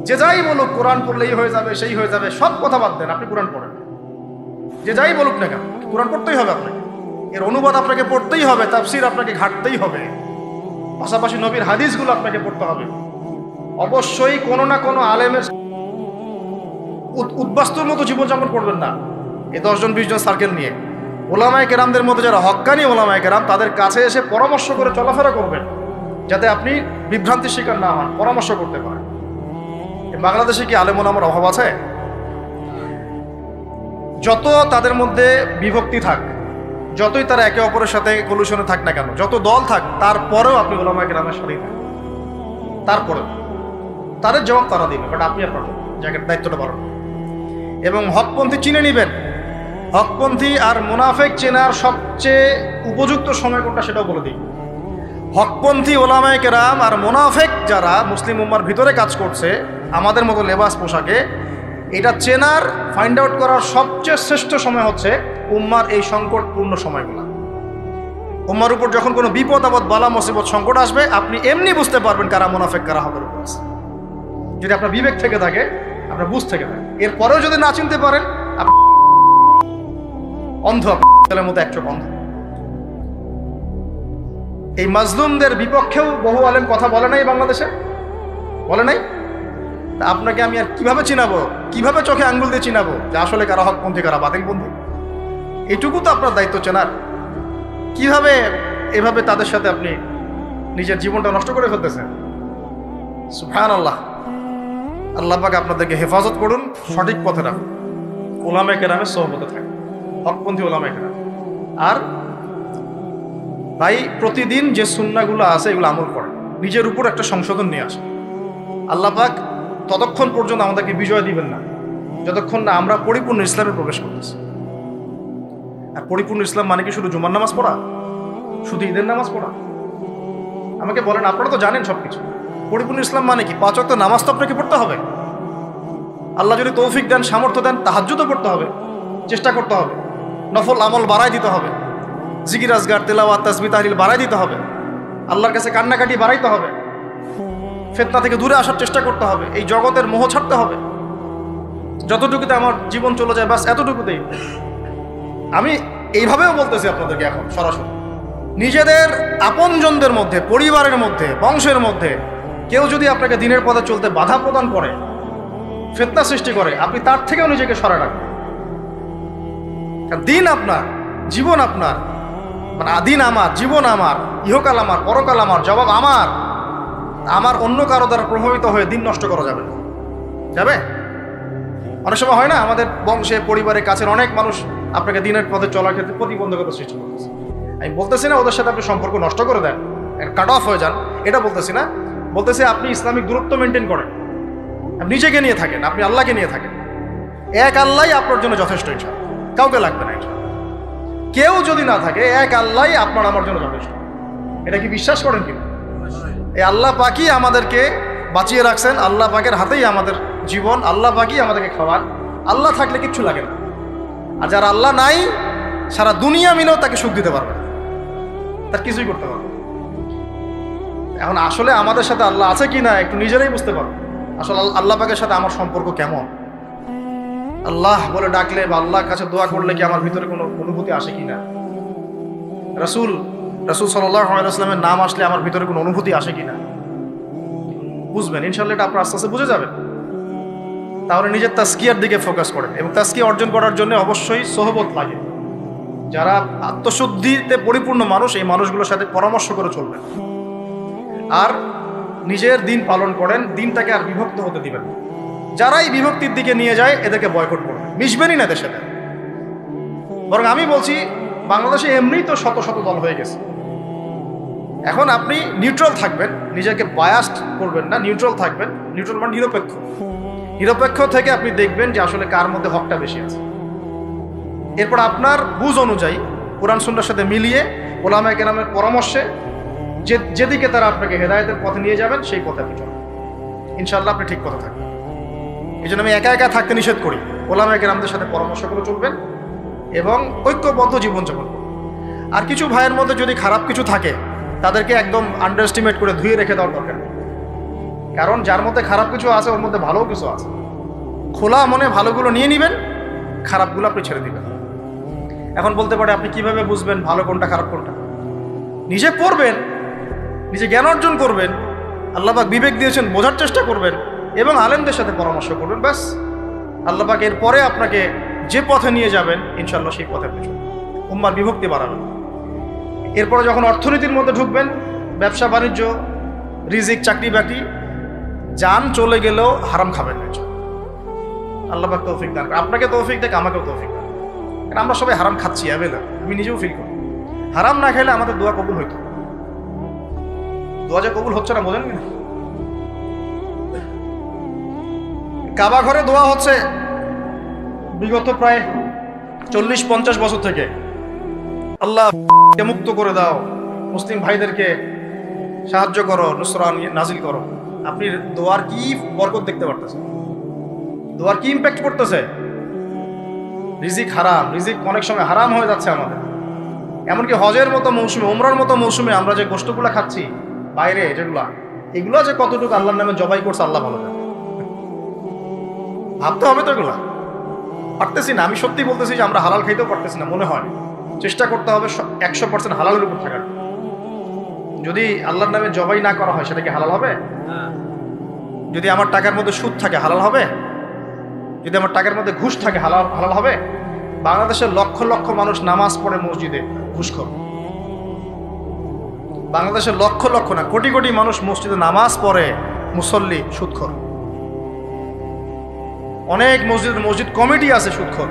[SPEAKER 1] যে যাই বলুক কোরআন পড়লেই হয়ে যাবে, সেই হয়ে যাবে, সব কথা বাদ দেন, আপনি কোরআন পড়েন। যে যাই বলুক না কেন, কোরআন পড়তেই হবে আপনাকে। এর অনুবাদ আপনাকে পড়তেই হবে, তাফসীর আপনাকে ঘাটতেই হবে, পাশাপাশি নবীর হাদিসগুলো আপনাকে পড়তে হবে। অবশ্যই কোনো না কোনো আলেমের উদ্বাস্তুর মতো জীবনযাপন করবেন না। এই 10 জন 20 জন সার্কেল নিয়ে ওলামায়ে কেরামদের মধ্যে যারা হক্কানি ওলামায়ে কেরাম, তাদের কাছে এসে পরামর্শ করে চলাফেরা করবেন, যাতে আপনি বিভ্রান্তির শিকার না হন, পরামর্শ করতে পারেন। বাংলাদেশে কি আলেম ওলামার অভাব আছে? যত তাদের মধ্যে বিভক্তি থাক, যতই তারা একে অপরের সাথে কলুশনে থাক না কেন, যত দল থাক, তারপরেও আপনি ওলামায়ে কেরামের সাথেই থাকেন। তারপরেও তাদের জবাব তারা দিবে, বাট আপনি আপনার জায়গার দায়িত্বটা পালন। এবং হকপন্থী চিনে নেবেন। হকপন্থী আর মুনাফেক চেনার সবচেয়ে উপযুক্ত সময় কোনটা সেটাও বলে দিই। হকপন্থী ওলামায়ে কেরাম আর মুনাফেক যারা মুসলিম উম্মার ভিতরে কাজ করছে আমাদের মতো লেবাস পোশাকে, এটা চেনার, ফাইন্ড আউট করার সবচেয়ে শ্রেষ্ঠ সময় হচ্ছে উম্মার এই সংকটপূর্ণ সময়গুলো। উম্মার উপর যখন কোনো বিপদ আপদ, বালা মুসিবত, সংকট আসবে, আপনি এমনি বুঝতে পারবেন কারা মুনাফেক কারা হকের উপর আছে। যদি আপনার বিবেক থেকে থাকে, আপনার বুঝ থেকে থাকে। এরপরেও যদি না চিনতে পারেন, অন্ধ, আপনার মতো এক চোখ অন্ধ। এই মাজলুমদের বিপক্ষেও বহু আলেম কথা বলে নাই বাংলাদেশে, বলে নাই। তা আপনাকে আমি আর কিভাবে চিনাবো, কিভাবে চোখে আঙ্গুল দিয়ে চিনাবো যে আসলে কারা হকপন্থী কারা বাতিলপন্থী? এইটুকু তো আপনার দায়িত্ব চেনার। কিভাবে এভাবে তাদের সাথে আপনি নিজের জীবনটা নষ্ট করে ফেলতেছেন? সুবহানাল্লাহ। আল্লাহ পাক আপনাদেরকে হেফাজত করুন, সঠিক পথে রাখুন, ওলামায়ে কেরামের সোহবতে থাকুন, হকপন্থী ওলামায়ে কেরাম। আর ভাই, প্রতিদিন যে সুন্নাহগুলো আছে এগুলো আমল করেন, নিজের উপর একটা সংশোধন নিয়ে আসেন। আল্লাহ পাক ততক্ষণ পর্যন্ত আমাদেরকে বিজয় দিবেন না যতক্ষণ না আমরা পরিপূর্ণ ইসলামে প্রবেশ করতেছি। আর পরিপূর্ণ ইসলাম মানে কি শুধু জুমার নামাজ পড়া, শুধু ঈদের নামাজ পড়া? আমাকে বলেন, আপনারা তো জানেন সবকিছু। পরিপূর্ণ ইসলাম মানে কি? 5 ওয়াক্ত নামাজ তো আপনাকে পড়তে হবে। আল্লাহ যদি তৌফিক দেন, সামর্থ্য দেন, তাহাজ্জুদও পড়তে হবে, চেষ্টা করতে হবে, নফল আমল বাড়াই দিতে হবে, জিকির আজগার, তেলাওয়াত, তাসবিহ, তাহলিল বাড়াই দিতে হবে, আল্লাহর কাছে কান্নাকাটি বাড়াইতে হবে, ফিতনা থেকে দূরে আসার চেষ্টা করতে হবে, এই জগতের মোহ ছাড়তে হবে। যতটুকুতে আমার জীবন চলে যায় বাস এতটুকুতেই। আমি এইভাবেও বলতেছি আপনাদেরকে এখন সরাসরি, নিজেদের আপনজনদের মধ্যে, পরিবারের মধ্যে, বংশের মধ্যে কেউ যদি আপনাকে দিনের পথে চলতে বাধা প্রদান করে, ফিতনা সৃষ্টি করে, আপনি তার থেকেও নিজেকে সরায় রাখবেন। দিন আপনার, জীবন আপনার, মানে দিন আমার, জীবন আমার, ইহকাল আমার, পরকাল আমার, জবাব আমার। আমার অন্য কারো দ্বারা প্রভাবিত হয়ে দিন নষ্ট করা যাবে না। যাবে? অনেক সময় হয় না, আমাদের বংশে, পরিবারের কাছের অনেক মানুষ আপনাকে দিনের পথে চলার ক্ষেত্রে প্রতিবন্ধকতা সৃষ্টি করতেছে। আমি বলতেছি না ওদের সাথে আপনি সম্পর্ক নষ্ট করে দেন, কাট অফ হয়ে যান, এটা বলতেছি না। বলতেছি আপনি ইসলামিক দূরত্ব মেনটেন করেন, আপনি নিজেকে নিয়ে থাকেন, আপনি আল্লাহকে নিয়ে থাকেন। এক আল্লাহই আপনার জন্য যথেষ্ট, ইনশাআল্লাহ কাউকে লাগবে না। কেউ যদি না থাকে, এক আল্লাহই আপনার আমার জন্য যথেষ্ট। এটা কি বিশ্বাস করেন কিনা? এই আল্লাহ পাকই আমাদেরকে বাঁচিয়ে রাখছেন, আল্লাহ পাকের হাতেই আমাদের জীবন, আল্লাহ পাকই আমাদেরকে খাওয়ান। আল্লাহ থাকলে কিচ্ছু লাগে না। আর যারা আল্লাহ নাই, সারা দুনিয়া মিলেও তাকে সুখ দিতে পারবে না, তার কিছুই করতে পারবে। এখন আসলে আমাদের সাথে আল্লাহ আছে কি না একটু নিজেরাই বুঝতে পারবো। আসলে আল্লাহ পাকের সাথে আমার সম্পর্ক কেমন? আল্লাহ বলে ডাকলে বা আল্লাহর কাছে দোয়া করলে কি আমার ভিতরে কোনো অনুভূতি আসে কিনা? রাসূল সাল্লাল্লাহু আলাইহি ওয়াসাল্লামের নাম আসলে আমার ভিতরে কোনো অনুভূতি আসে কিনা? বুঝবেন ইনশাআল্লাহ, এটা আপনার আস্তে আস্তে বুঝে যাবেন। তাহলে নিজের তাজকিয়ার দিকে ফোকাস করেন, এবং তাজকিয়া অর্জন করার জন্য অবশ্যই সোহবত লাগে। যারা আত্মশুদ্ধিতে পরিপূর্ণ মানুষ, এই মানুষগুলোর সাথে পরামর্শ করে চলবেন। আর নিজের দিন পালন করেন, দিনটাকে আর বিভক্ত হতে দিবেন। যারাই বিভক্তির দিকে নিয়ে যায় এদেরকে বয়কট করবেন, মিশবেনই না এদের সাথে। বরং আমি বলছি, বাংলাদেশে এমনিই তো শত শত দল হয়ে গেছে। এখন আপনি নিউট্রাল থাকবেন, নিজেকে বায়াসড করবেন না, নিউট্রাল থাকবেন। নিউট্রাল মানে নিরপেক্ষ। নিরপেক্ষ থেকে আপনি দেখবেন যে আসলে কার মধ্যে হকটা বেশি আছে। এরপর আপনার বুঝ অনুযায়ী কোরআন সুন্নাহর সাথে মিলিয়ে ওলামায়ে কেরামের পরামর্শে যেদিকে তারা আপনাকে হেদায়েতের পথে নিয়ে যাবেন সেই পথে আপনি চলবেন। ইনশাআল্লাহ আপনি ঠিক পথে থাকবেন। এই জন্য আমি একা একা থাকতে নিষেধ করি। ওলামায়ে কেরামদের সাথে পরামর্শ করে চলবেন এবং ঐক্যবদ্ধ জীবনযাপন করবেন। আর কিছু ভাইয়ের মধ্যে যদি খারাপ কিছু থাকে, তাদেরকে একদম আন্ডার এস্টিমেট করে ধুয়ে রেখে দেওয়ার দরকার নেই। কারণ যার মধ্যে খারাপ কিছু আছে, ওর মধ্যে ভালোও কিছু আছে। খোলা মনে ভালোগুলো নিয়ে নেবেন, খারাপগুলো আপনি ছেড়ে দিবেন। এখন বলতে পারে আপনি কিভাবে বুঝবেন ভালো কোনটা খারাপ কোনটা? নিজে পড়বেন, নিজে জ্ঞান অর্জন করবেন, আল্লাহ পাক বিবেক দিয়েছেন, বোঝার চেষ্টা করবেন এবং আলেমদের সাথে পরামর্শ করবেন, ব্যাস। আল্লাহ পাক এরপরে আপনাকে যে পথে নিয়ে যাবেন ইনশাআল্লাহ সেই পথে পেছন উম্মার বিভক্তি বাড়াবেন। এরপরে যখন অর্থনীতির মধ্যে ঢুকবেন, ব্যবসা বাণিজ্য, রিজিক, চাকরি বাকরি, জান চলে গেলেও হারাম খাবেন না। আল্লাহ পাক তৌফিক দান, আপনাকে তৌফিক দেখ, আমাকেও তৌফিক দান। কারণ আমরা সবাই হারাম খাচ্ছি, আমি নিজেও ফিল করি। হারাম না খেলে আমাদের দোয়া কবুল হইতো। দোয়া যে কবুল হচ্ছে না বোঝেন না। কাবা ঘরে দোয়া হচ্ছে বিগত প্রায় 40-50 বছর থেকে, আল্লাহকে মুক্ত করে দাও, মুসলিম ভাইদেরকে সাহায্য করো, নুসরা নাজিল করো। আপনি দোয়ার কি বরকত দেখতে পারতেছেন? দোয়ার কি ইম্প্যাক্ট করতেছে? রিজিক হারাম, রিজিক অনেক সময় হারাম হয়ে যাচ্ছে আমাদের। এমনকি হজের মতো মৌসুমে, উমরার মতো মৌসুমে আমরা যে গোষ্ঠগুলো খাচ্ছি বাইরে, এগুলো যে কতটুকু আল্লাহর নামে জবাই করছে আল্লাহ ভালো জানে। ভাবতে হবে তো, এগুলা পারতেছি না। আমি সত্যি বলতেছি যে আমরা হালাল খাইতেও পারতেছি না, মনে হয়। চেষ্টা করতে হবে 100% হালালের উপর থাকার। যদি আল্লাহর নামে জবাই না করা হয় সেটা কি হালাল হবে? যদি আমার টাকার মধ্যে সুদ থাকে হালাল হবে? যদি আমার টাকার মধ্যে ঘুষ থাকে হালাল হবে? বাংলাদেশের লক্ষ লক্ষ মানুষ নামাজ পড়ে মসজিদে, ঘুষখোর। বাংলাদেশের লক্ষ লক্ষ না, কোটি কোটি মানুষ মসজিদে নামাজ পড়ে, মুসল্লি সুদখোর। অনেক মসজিদ কমিটি আছে সুদখোর।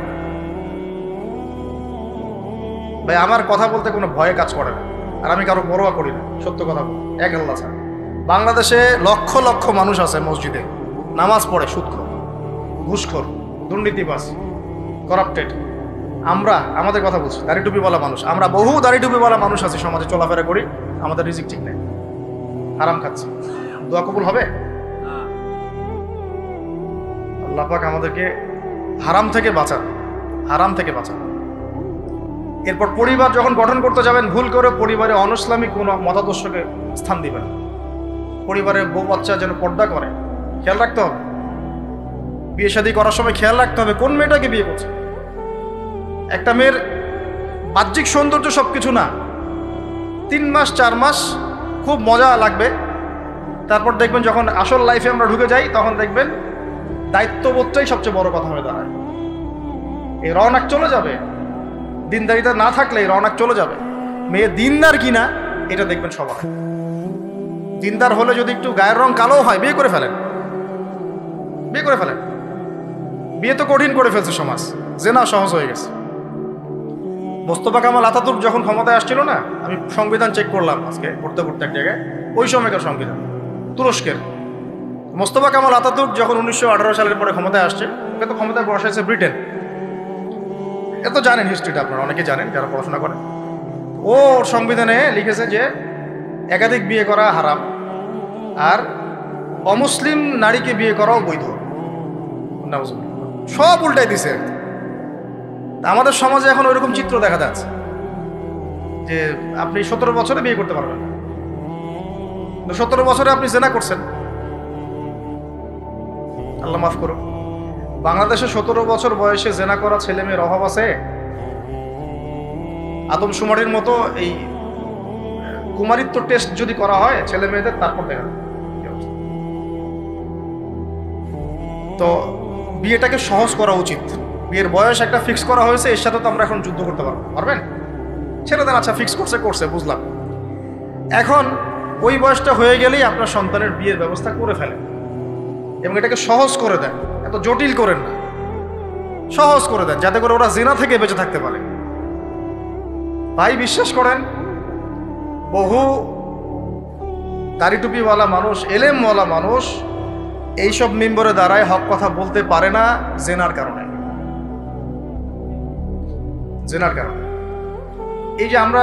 [SPEAKER 1] ভাই আমার কথা বলতে কোনো ভয়ে কাজ করে না, আর আমি কারো পরোয়া করি না, সত্য কথা বলি, এক আল্লাহ ছাড়া। বাংলাদেশে লক্ষ লক্ষ মানুষ আছে মসজিদে নামাজ পড়ে, সুদখোর, ঘুষখোর, দুর্নীতিবাজ, করাপ্টেড। আমাদের কথা বলছি, দাড়ি টুপিওয়ালা মানুষ, আমরা বহু দাড়ি টুপিওয়ালা মানুষ আছি সমাজে, চলাফেরা করি, আমাদের রিজিক ঠিক নেই, হারাম খাচ্ছি। দোয়া কবুল হবে? আল্লাহ পাক আমাদেরকে হারাম থেকে বাঁচান, হারাম থেকে বাঁচান। এরপর পরিবার যখন গঠন করতে যাবেন, ভুল করে পরিবারে অনইসলামিক কোনো মতাদর্শকে স্থান দিবেন। পরিবারের বউ বাচ্চা যেন পর্দা করে, খেয়াল রাখতে হবে। বিয়ে শাদী করার সময় খেয়াল রাখতে হবে কোন মেয়েটাকে বিয়ে করছে। একটা মেয়ের বাহ্যিক সৌন্দর্য সব কিছু না, 3 মাস 4 মাস খুব মজা লাগবে, তারপর দেখবেন যখন আসল লাইফে আমরা ঢুকে যাই তখন দেখবেন দায়িত্ববোধটাই সবচেয়ে বড় কথা হয়ে দাঁড়ায়। এই রওনাক চলে যাবে, দিনদারিতা না থাকলে এই রওনাক চলে যাবে। মেয়ে দিনদার কিনা এটা দেখবেন সবাই। দিনদার হলে যদি একটু গায়ের রং কালো হয়, বিয়ে করে ফেলেন, বিয়ে করে ফেলেন। বিয়ে তো কঠিন করে ফেলছে সমাজ, জেনা সহজ হয়ে গেছে। মোস্তফা কামাল আতাতুর্ক যখন ক্ষমতায় আসছিল না, আমি সংবিধান চেক করলাম আজকে পড়তে পড়তে এক জায়গায়, ওই সময়কার সংবিধান তুরস্কের। মোস্তফা কামাল আতাতুর্ক যখন 1918 সালের পরে ক্ষমতায় আসছে, ওকে তো ক্ষমতায় বসাইছে ব্রিটেন। এত জানেন হিস্ট্রিটা, আপনারা অনেকে জানেন যারা পড়াশোনা করেন। ওর সংবিধানে লিখেছে যে একাধিক বিয়ে করা হারাম, আর অমুসলিম নারীকে বিয়ে করাও বৈধ। সব উল্টাই দিছে। আমাদের সমাজে এখন ওইরকম চিত্র দেখা যাচ্ছে যে আপনি 17 বছরে বিয়ে করতে পারবেন না, 17 বছরে আপনি জেনা করছেন, আল্লাহ মাফ করুন। বাংলাদেশে 17 বছর বয়সে জেনা করা ছেলে মেয়ের অভাব আছে? আদমশুমারির মতো এই কুমারিত্ব টেস্ট যদি করা হয় ছেলে মেয়েদের, তারপর দেখা তো বিয়েটাকে সহজ করা উচিত। বিয়ের বয়স একটা ফিক্স করা হয়েছে, এর সাথে তো আমরা এখন যুদ্ধ করতে পারবেন? ছেলেদের আচ্ছা ফিক্স করছে বুঝলাম। এখন ওই বয়সটা হয়ে গেলেই আপনার সন্তানের বিয়ের ব্যবস্থা করে ফেলেন এবং এটাকে সহজ করে দেন, এত জটিল করেন না, সহজ করে দেন যাতে করে ওরা জিনা থেকে বেঁচে থাকতে পারে। ভাই বিশ্বাস করেন, বহু দাড়ি টুপিওয়ালা মানুষ, এলেমওয়ালা মানুষ এইসব মিম্বরে দাঁড়ায় হক কথা বলতে পারে না জেনার কারণে। জেনার কারণে এই যে আমরা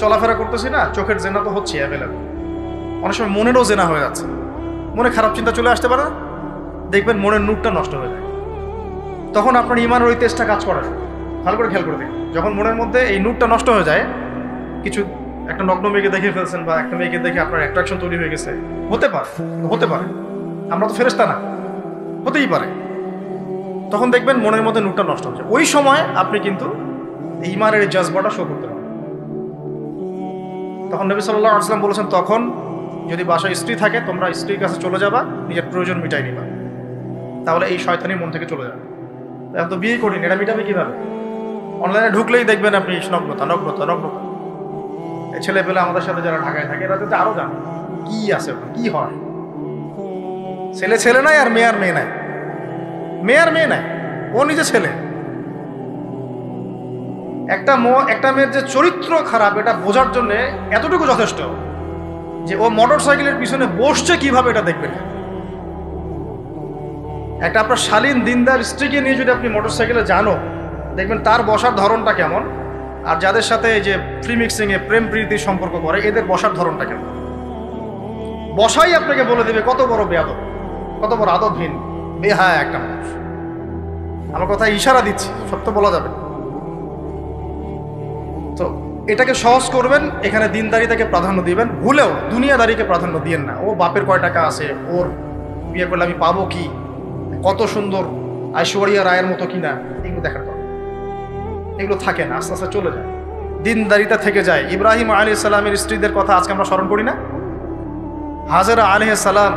[SPEAKER 1] চলাফেরা করতেছি না, চোখের জেনা তো হচ্ছে অ্যাভেলেবল। অনেক সময় মনেরও জেনা হয়ে যাচ্ছে, মনে খারাপ চিন্তা চলে আসতে পারে না, দেখবেন মনের নূরটা নষ্ট হয়ে যায়। তখন আপনার ইমানের ওই তেজটা কাজ করে, ভালো করে খেয়াল করে দেখুন। যখন মনের মধ্যে এই নূরটা নষ্ট হয়ে যায়, কিছু একটা নগ্ন মেয়েকে দেখে ফেলছেন বা একটা মেয়েকে দেখে আপনার অ্যাট্রাকশন তৈরি হয়ে গেছে, হতে পারে, আমরা তো ফেরেশতা না, হতেই পারে। তখন দেখবেন মনের মধ্যে নূরটা নষ্ট হচ্ছে। ওই সময় আপনি কিন্তু ঈমানের এই জজবাটা শো করতে হবে। তখন নবী সাল্লাল্লাহু আলাইহি ওয়াসাল্লাম বলেছেন, তখন যদি বাসায় স্ত্রী থাকে তোমরা স্ত্রীর কাছে চলে যাবা, নিজের প্রয়োজন মিটাই নিবা, তাহলে এই শয়তানি মন থেকে চলে যাবে। এখন তো বিয়ে করিনি, এটা মিটাবে কিভাবে? অনলাইনে ঢুকলেই দেখবেন আপনি নগ্নতা নগ্নতা নগ্নতা। এই ছেলে পেলে আমাদের সাথে যারা ঢাকায় থাকে এরা তো আরো জানে কি আছে, কি হয়। ছেলে ছেলে নাই আর মেয়ে মেয়ে নাই, মেয়ে আর মেয়ে নাই, ও নিজে ছেলে। একটা মেয়ের যে চরিত্র খারাপ এটা বোঝার জন্য এতটুকু যথেষ্ট যে ও মোটর সাইকেলের পিছনে বসছে কিভাবে এটা দেখবেন। একটা আপনার শালীন দিনদার স্ত্রীকে নিয়ে যদি আপনি মোটর সাইকেলে জানো, দেখবেন তার বসার ধরনটা কেমন, আর যাদের সাথে এই যে ফ্রি মিক্সিংয়ে প্রেম প্রীতির সম্পর্ক করে এদের বসার ধরনটা কেমন। বসাই আপনাকে বলে দেবে কত বড় বেয়াদব, কত বড় আদবহীন বেহায়া একটা মানুষ। আমার কথা ইশারা দিচ্ছি, সত্য বলা যাবে। তো এটাকে সহজ করবেন, এখানে দিনদারিতাকে প্রাধান্য দিবেন, ভুলেও দুনিয়াদারিকে প্রাধান্য দিয়েন না। ও বাপের কয় টাকা আছে, ওর বিয়ে করলে আমি পাবো কি, কত সুন্দর ঐশ্বরিয়া রায়ের মতো কিনা, এগুলো দেখার কথা। এগুলো থাকে না, আস্তে আস্তে চলে যায়, দিনদারিতা থেকে যায়। ইব্রাহিম আলাইহিস সালামের স্ত্রীদের কথা আজকে আমরা স্মরণ করি না? হাজেরা আলাইহিস সালাম,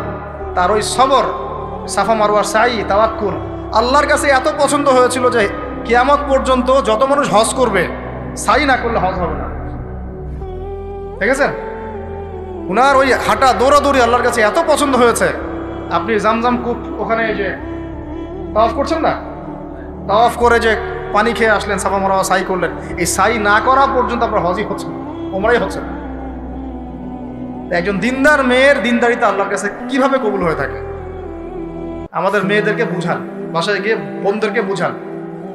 [SPEAKER 1] তার ওই সবর, সাফা মারওয়ার সাই, তাওয়াক্কুল আল্লাহর কাছে এত পছন্দ হয়েছিল যে কিয়ামত পর্যন্ত যত মানুষ হজ করবে সাই না করলে হজ হবে না। ঠিক আছে, উনার ওই হাঁটা দৌড়াদৌড়ি আল্লাহর কাছে এত পছন্দ হয়েছে। আপনি জামজাম কূপ ওখানে যে তাওয়াফ করছেন না, তাওয়াফ করে যে পানি খেয়ে আসলেন, সাফা মারওয়া সাই করলেন, এই সাই না করা পর্যন্ত আপনার হজই হচ্ছে না, ওমরাই হচ্ছে না। একজন দিনদার মেয়ের দিনদারিতা আল্লাহর কাছে কিভাবে কবুল হয়ে থাকে? আমাদের মেয়েদেরকে বুঝান, বাসায় গিয়ে বোনদেরকে বুঝান,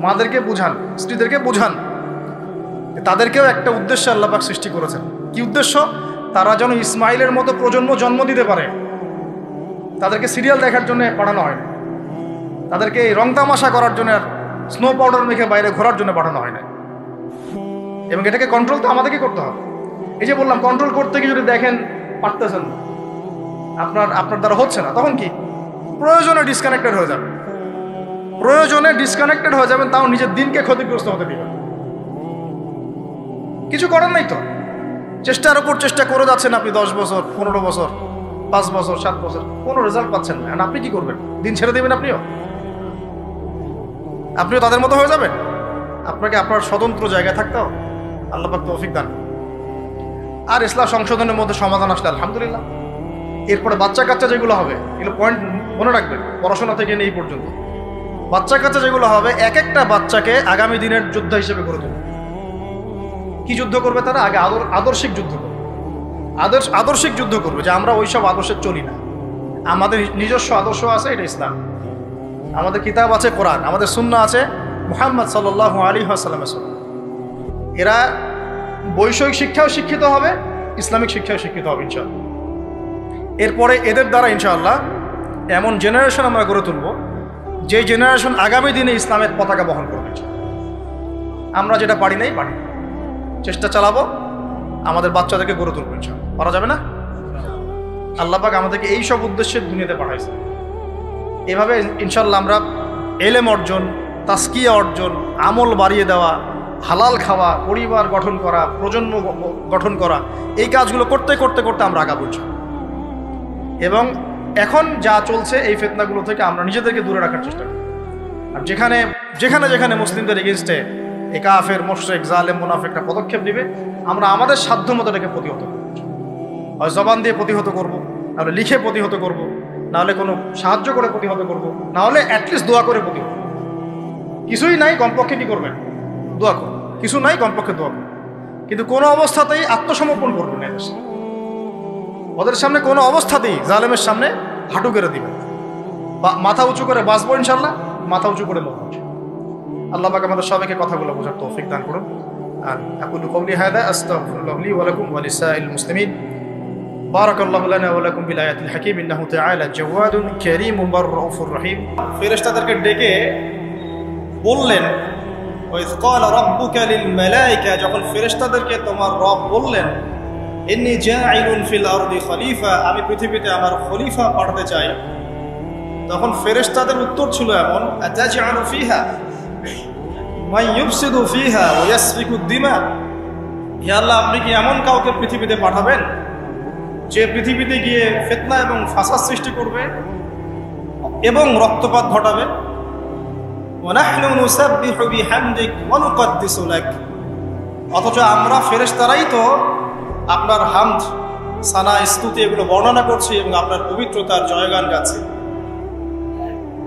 [SPEAKER 1] মাদেরকে বুঝান, স্ত্রীদেরকে বুঝান, তাদেরকেও একটা উদ্দেশ্যে আল্লাহ পাক সৃষ্টি করেছেন। কি উদ্দেশ্য? তারা যেন ইসমাইলের মতো প্রজন্ম জন্ম দিতে পারে। তাদেরকে সিরিয়াল দেখার জন্য পাঠানো হয় না, তাদেরকে রং তামাশা করার জন্য আর স্নো পাউডার মেখে বাইরে ঘোরার জন্য পাঠানো হয় না। এবং এটাকে কন্ট্রোল তো আমাদেরকে করতে হবে। এই যে বললাম, কন্ট্রোল করতে গিয়ে যদি দেখেন পারতেছেন না, আপনার দ্বারা হচ্ছে না, তখন কি প্রয়োজনে ডিসকানেক্টেড হয়ে যাবে, প্রয়োজনে ডিসকানেক্টেড হয়ে যাবেন, তাও নিজের দিনকে ক্ষতিগ্রস্ত হতে দিবেন। কিছু করার নাই তো, চেষ্টার উপর চেষ্টা করে যাচ্ছেন আপনি 10 বছর, 15 বছর, 5 বছর, 7 বছর, কোনো রেজাল্ট পাচ্ছেন না। আপনি কি করবেন? দিন ছেড়ে দেবেন? আপনিও তাদের মতো হয়ে যাবেন? আপনাকে আপনার স্বতন্ত্র জায়গায় থাকতে হবে। আল্লাহ পাক তৌফিক দান। আর ইসলাম সংশোধনের মধ্যে সমাধান আসলে আলহামদুলিল্লাহ। এরপরে বাচ্চা কাচ্চা যেগুলো হবে, এগুলো পয়েন্ট মনে রাখবেন, পড়াশোনা থেকে নিয়ে এই পর্যন্ত বাচ্চা কাচ্চা যেগুলো হবে, এক একটা বাচ্চাকে আগামী দিনের যোদ্ধা হিসেবে গড়ে তুলবে। কি যুদ্ধ করবে তারা? আগে আদর্শিক যুদ্ধ করবে, আদর্শিক যুদ্ধ করবে, যে আমরা ওইসব আদর্শে চলি না, আমাদের নিজস্ব আদর্শ আছে, এটা ইসলাম। আমাদের কিতাব আছে কোরআন, আমাদের সুন্নাহ আছে মুহাম্মদ সাল্লাল্লাহু আলাইহি ওয়াসাল্লামের সুন্নাহ। এরা বৈষয়িক শিক্ষাও শিক্ষিত হবে, ইসলামিক শিক্ষাও শিক্ষিত হবে ইনশাআল্লাহ। এরপরে এদের দ্বারা ইনশাআল্লাহ এমন জেনারেশন আমরা গড়ে তুলব, যে জেনারেশন আগামী দিনে ইসলামের পতাকা বহন করবে। আমরা যেটা পারি নাই, চেষ্টা চালাবো, আমাদের বাচ্চাদেরকে গড়ে তুলবো ইনশাআল্লাহ। পারা যাবে না? আল্লাহ পাক আমাদেরকে এই সব উদ্দেশ্যে দুনিয়াতে পাঠাইছে। এভাবে ইনশাআল্লাহ আমরা এলেম অর্জন, তাসকিয়া অর্জন, আমল বাড়িয়ে দেওয়া, হালাল খাওয়া, পরিবার গঠন করা, প্রজন্ম গঠন করা, এই কাজগুলো করতে করতে করতে আমরা আগাবো। এবং এখন যা চলছে এই ফিতনাগুলো থেকে আমরা নিজেদেরকে দূরে রাখার চেষ্টা করি। আর যেখানে যেখানে যেখানে মুসলিমদের এগেনস্টে এই কাফের, মুশরিক, জালেম, মুনাফিকরা পদক্ষেপ দিবে, আমরা আমাদের সাধ্য মতো এটাকে প্রতিহত করব। হয় জবান দিয়ে প্রতিহত করব, নাহলে লিখে প্রতিহত করব, নাহলে কোনো সাহায্য করে প্রতিহত করব, নাহলে অ্যাটলিস্ট দোয়া করে প্রতিহত। কিছুই নাই, কমপক্ষে কি করবেন? দোয়া করুন। কিছু নাই, কমপক্ষে দোয়া করুন। কিন্তু কোনো অবস্থাতেই আত্মসমর্পণ করবেন না। ওদের সামনে কোনো অবস্থাতেই জালেমের সামনে হাঁটু গেড়ে দিবেন, বা মাথা উঁচু করে বাঁচবো ইনশাআল্লাহ, মাথা উঁচু করে লড়বো। আল্লাহ পাক আমাদের সবাইকে কথাগুলো বোঝার তৌফিক দান করুন। আর আকুলু কওলি হাযা আস্তাগফিরুল্লাহ লি ওয়া লাকুম ওয়া লিসাইল মুসলিমিন। বারাকাল্লাহু লানা ওয়া লাকুম বিল আয়াতিল হাকীম ইন্নাহু তাআলা জাওয়াদুন কারীমুন রাউফুর রহিম। ফেরেশতাদেরকে ডেকে বললেন, ওয়াইয ক্বালা রাব্বুকা লিল মালায়েকা, যখন ফেরেশতাদেরকে তোমার রব বললেন, ইন্নী জাঈলুন ফিল আরদি খলিফা, আমি পৃথিবীতে আমার খলিফা পাঠাতে চাই, তখন ফেরেশতাদের উত্তর ছিল এমন, আতাজআলু ফিহা মান ইউফসিদু ফিহা ওয়া ইয়াসফিকু দিমা, হে আল্লাহ আপনি কি এমন কাউকে পৃথিবীতে পাঠাবেন যে পৃথিবীতে গিয়ে ফিতনা এবং ফাসাদ সৃষ্টি করবে এবং রক্তপাত ঘটাবে? ওয়া নাহনু নুসাব্বিহু বিহামদিক ওয়া নুকদ্দিসু লাক, অথচ আমরা ফেরেশতারাই তো আপনার হামদ, সানা, স্তুতি এগুলো বর্ণনা করছি এবং আপনার পবিত্রতার জয়গান গাচ্ছি।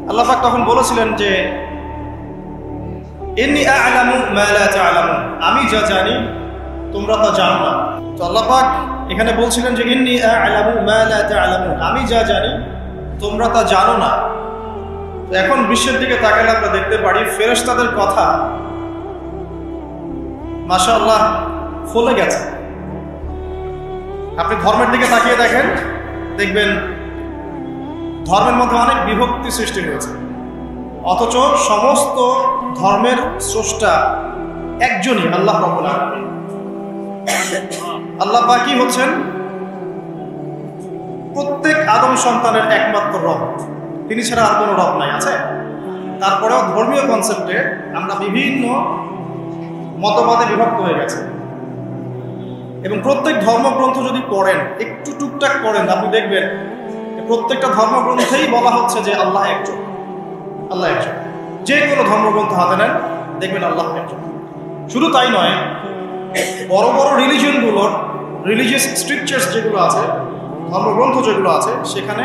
[SPEAKER 1] আল্লাহ পাক তখন বলেছিলেন যে ইন্নী আ'লামু মা লা তা'লামুন, আমি যা জানি তোমরা তা জানো না। তো আল্লাহ পাক এখানে বলছিলেন যে ইন্নী আ'লামু মা লা তা'লামুন, আমি যা জানি তোমরা তা জানো না। তো এখন বিশ্বের দিকে তাকালে আমরা দেখতে পারি ফেরেশতাদের কথা মাশাআল্লাহ ফলে গেছে। আপনি ধর্মের দিকে তাকিয়ে দেখেন, দেখবেন ধর্মের মধ্যে অনেক বিভক্তি সৃষ্টি হয়েছে, অথচ সমস্ত ধর্মের স্রষ্টা একজনই, আল্লাহ রাব্বুল আলামিন। আল্লাহ পাকই হচ্ছেন প্রত্যেক আদম সন্তানের একমাত্র রব, তিনি ছাড়া আর কোনো রব নাই। আছে তারপরেও ধর্মীয় কনসেপ্টে আমরা বিভিন্ন মতবাদে বিভক্ত হয়ে গেছে, এবং প্রত্যেক ধর্মগ্রন্থ যদি পড়েন, একটু টুকটাক পড়েন, আপনি দেখবেন প্রত্যেকটা ধর্মগ্রন্থেই বলা হচ্ছে যে আল্লাহ একজন, আল্লাহ একজন। যে কোনো ধর্মগ্রন্থ হাতে নেন, দেখবেন আল্লাহ একজন। শুধু তাই নয়, বড় বড় রিলিজিয়নগুলোর রিলিজিয়াস স্ক্রিপচার্স যেগুলো আছে, ধর্মগ্রন্থ যেগুলো আছে, সেখানে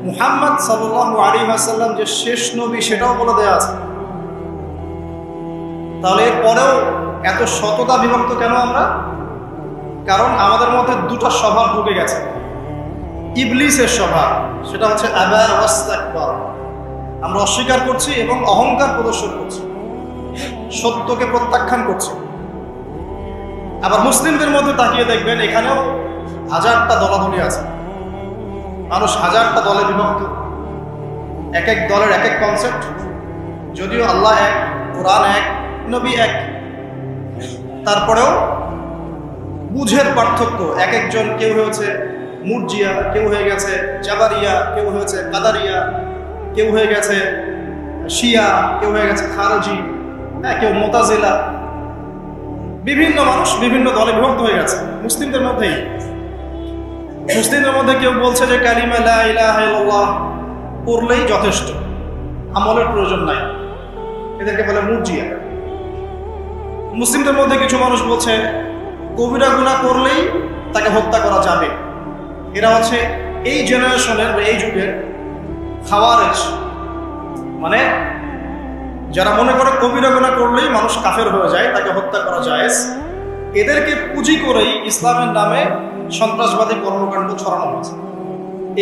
[SPEAKER 1] মুহাম্মদ সাল্লাল্লাহু আলাইহি ওয়াসাল্লাম যে শেষ নবী সেটাও বলে দেয়া আছে। তাহলে এরপরেও এত শততা বিভক্ত কেন আমরা? কারণ আমাদের মধ্যে দুটো স্বভাব ঢুকে গেছে। ইবলিসের স্বভাব, সেটা হচ্ছে আবা ওয়াস্তাকবার, আমরা অস্বীকার করছি এবং অহংকার প্রদর্শন করছি, সত্যকে প্রত্যাখ্যান করছি। আবার মুসলিমদের মধ্যে তাকিয়ে দেখবেন এখানেও হাজারটা দলাদলি আছে, মানুষ হাজারটা দলে বিভক্ত, এক এক দলের এক এক কনসেপ্ট। যদিও আল্লাহ এক, কোরআন এক, নবী এক, তারপরেও বুঝের পার্থক্য। এক একজন, কেউ হয়েছে মুরজিয়া, কেউ হয়ে গেছে জাবারিয়া, কেউ হয়েছে কাদারিয়া, কেউ হয়ে গেছে শিয়া, কেউ হয়ে গেছে খারজি, হ্যাঁ, কেউ মুতাজিলা। বিভিন্ন মানুষ বিভিন্ন দলে বিভক্ত হয়ে গেছে। মুসলিমদের মধ্যেই, মুসলিমদের মধ্যে কেউ বলছে যে কালিমা লা ইলাহা ইল্লাল্লাহ পড়লেই যথেষ্ট, আমলের প্রয়োজন নাই, এদেরকে বলে মুরজিয়া। মুসলিমদের মধ্যে কিছু মানুষ বলছে কবিরা গুনাহ করলেই তাকে হত্যা করা যাবে। এরা হচ্ছে এই জেনারেশনের বা এই যুগের খাওয়ারেজ, মানে যারা মনে করে কবিরা গুনাহ করলেই মানুষ কাফের হয়ে যায়, তাকে হত্যা করা জায়েজ। এদেরকে পুঁজি করেই ইসলামের নামে সন্ত্রাসবাদী কর্মকাণ্ড ছড়ানো হয়েছে,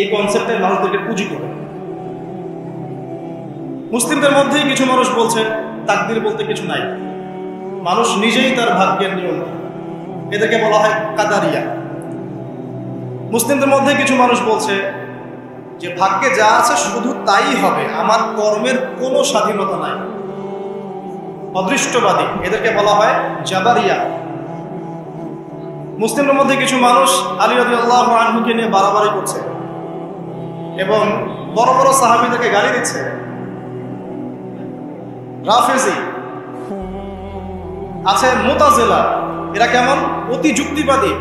[SPEAKER 1] এই কনসেপ্টের মানুষদেরকে পুঁজি করে। মুসলিমদের মধ্যেই কিছু মানুষ বলছে তাকদীর বলতে কিছু নাই, মানুষ নিজেই তার ভাগ্যের নিয়ম, এদেরকে বলা হয় কাদারিয়া। মুসলিমদের মধ্যে কিছু মানুষ বলছে যে ভাগ্যে যা আছে শুধু তাই হবে, আমার কর্মের কোনো স্বাধীনতা নাই, অদৃষ্টবাদী, এদেরকে বলা হয় জাবারিয়া। মুসলিমদের মধ্যে কিছু মানুষ আলী রাদিয়াল্লাহু আনহুকে নিয়ে বাড়াবাড়ি করছে এবং বড় বড় সাহাবীদেরকে গালি দিচ্ছে। রাফেজি আছে, মুতাজিলা, এরা কেমন? অতি যুক্তিবাদী,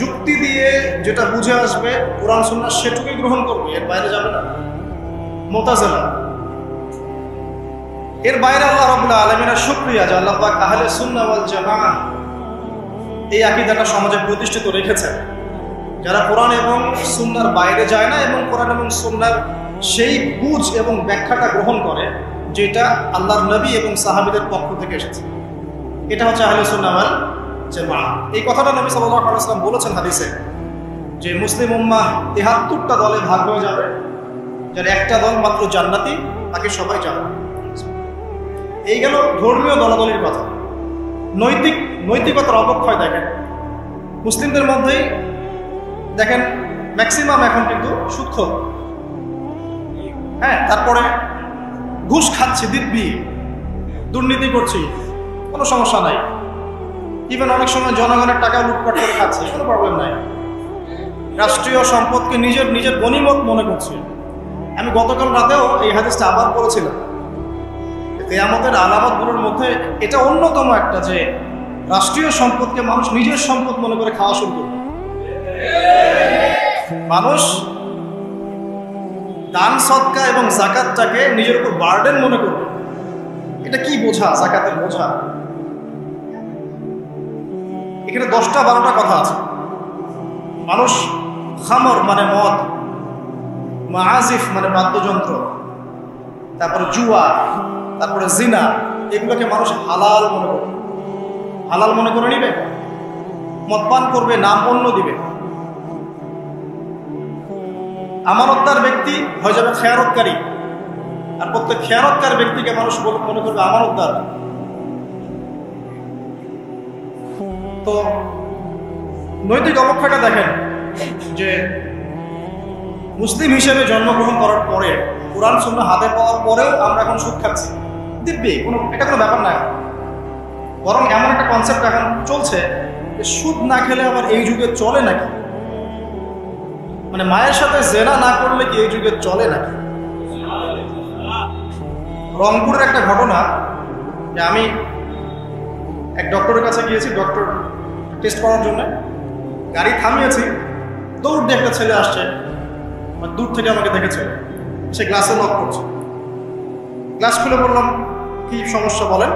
[SPEAKER 1] যুক্তি দিয়ে যেটা বুঝে আসবে কোরআন সুন্নাহ সেটুকুই গ্রহণ করবে, এর বাইরে যাবে না। মুতাজিলা, এর বাইরে আল্লাহ রাব্বুল আলামিনের শুকরিয়া যে আল্লাহ পাক আহলে সুন্নাহ ওয়াল জামাআহ এই আকীদাটা সমাজে প্রতিষ্ঠিত রেখেছেন, যারা কোরআন এবং সুন্নাহর বাইরে যায় না এবং কোরআন এবং সুন্নাহর সেই বুঝ এবং ব্যাখ্যাটা গ্রহণ করে যেটা আল্লাহর নবী এবং সাহাবীদের পক্ষ থেকে এসেছে। এটা হচ্ছে আহলে সুন্নাহ ওয়াল জামাআহ। এই কথাটা নবী সাল্লাল্লাহু আলাইহি ওয়াসাল্লাম বলেছেন হাদিসে, যে মুসলিম উম্মাহ ৭৩টা দলে ভাগ হয়ে যাবে, যার একটা দল মাত্র জান্নাতি, বাকি সবাই জাহান্নামী। এই গেল ধর্মীয় দলাদলির কথা। নৈতিকতার অবক্ষয় দেখেন মুসলিমদের মধ্যেই, দেখেন ম্যাক্সিমাম এখন কিন্তু সুদখোর, হ্যাঁ, তারপরে ঘুষ খাচ্ছি, দিব্যি দুর্নীতি করছি, কোনো সমস্যা নাই। ইভেন অনেক সময় জনগণের টাকা লুটপাট করে খাচ্ছে, কোনো প্রবলেম নাই। রাষ্ট্রীয় সম্পদকে নিজের গনিমত মনে করছি। আমি গতকাল রাতেও এই হাদিসটা আবার পড়েছিলাম। কিয়ামতের আলামতগুলোর মধ্যে এটা অন্যতম একটা, যে রাষ্ট্রীয় সম্পদকে মানুষ নিজের সম্পদ মনে করে খাওয়া শুরু করবে। মানুষ দান সদকা এবং যাকাতটাকে নিজের উপর বার্ডেন মনে করবে। এটা কি বোঝা যাকাতের বোঝা? এখানে 10টা-12টা কথা আছে। মানুষ খামর মানে মদ, মাআজিফ মানে বাদ্যযন্ত্র, তারপরে জুয়া, তারপরে জিনা, এগুলোকে মানুষ হালাল মনে করবে। হালাল মনে করে নিবে, মদপান করবে, নাম অন্য দিবে। আমানতদার ব্যক্তি হয়ে যাবে খেয়ারতকারী, আর প্রত্যেক খেয়ারতকার ব্যক্তিকে মানুষ মনে করবে আমানতদার। তো নৈতিক অবক্ষয়টা দেখেন, যে মুসলিম হিসেবে জন্মগ্রহণ করার পরে, কোরআন সুন্নাহ হাতে পাওয়ার পরেও আমরা এখন সুদ খাচ্ছি। দিব্যি এটা কোনো ব্যাপার না। বরং এমন একটা কনসেপ্ট এখন চলছে যে সুদ না খেলে আবার এই যুগে চলে নাকি, মানে মায়ের সাথে জেনা না করলে কি এই যুগে চলে নাকি। রংপুরের একটা ঘটনা, যে আমি এক ডক্টরের কাছে গিয়েছি ডক্টর টেস্ট করার জন্য। গাড়ি থামিয়েছি, দৌড় দিয়ে একটা ছেলে আসছে, দূর থেকে আমাকে দেখেছে, সে গ্লাসে লক করছে। গ্লাস খুলে বললাম, কি সমস্যা বলেন?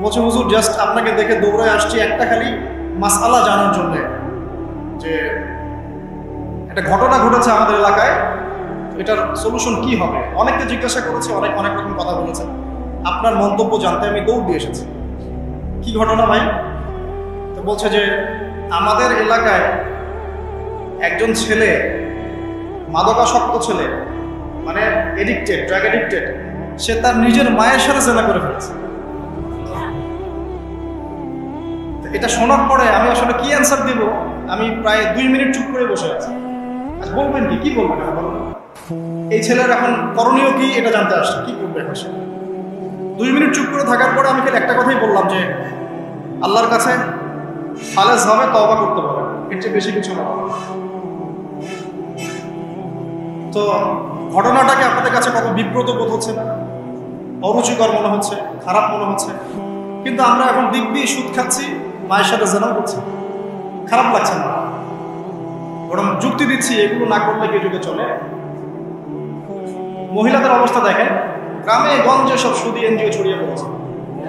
[SPEAKER 1] বলছে, হুজুর জাস্ট আপনাকে দেখে দৌড়ে আসছি একটা খালি মাসআলা জানার জন্যে, যে একটা ঘটনা ঘটেছে আমাদের এলাকায়, এটার সলিউশন কি হবে। অনেককে জিজ্ঞাসা করেছে, অনেক রকম কথা বলেছে, আপনার মন্তব্য জানতে আমি দৌড় দিয়ে এসেছি। কি ঘটনা ভাই? তো বলছে যে আমাদের এলাকায় একজন ছেলে, মাদকাসক্ত ছেলে, মানে এডিক্টেড, ড্রাগ এডিক্টেড, সে তার নিজের মায়ের সাথে জেনা করে ফেলেছে। এটা শোনার পরে আমি আসলে কি অ্যান্সার দিব, আমি প্রায় 2 মিনিট চুপ করে বসে আছি। আচ্ছা বলবেন কি বলবেন? এই ছেলের এখন করণীয় কি এটা জানতে আসছে, কি করবে এখন সে? 2 মিনিট চুপ করে থাকার পরে আমি একটা কথাই বললাম, যে আল্লাহর কাছে খালেস ভাবে তওবা করতে পারে, এর চেয়ে বেশি কিছু না। তো ঘটনাটাকে আপনাদের কাছে কত বিব্রত বোধ হচ্ছে না? অরুচিকর মনে হচ্ছে, খারাপ মনে হচ্ছে, কিন্তু আমরা এখন দিব্যি সুদ খাচ্ছি, মায়ের সাথে জেনা করছি। খারাপ লাগছে না, বরং যুক্তি দিচ্ছি এগুলো না করলে কি যুগে চলে। মহিলাদের অবস্থা দেখেন, গ্রামে গঞ্জে সব সুদী এনজিও ছড়িয়ে পড়েছে,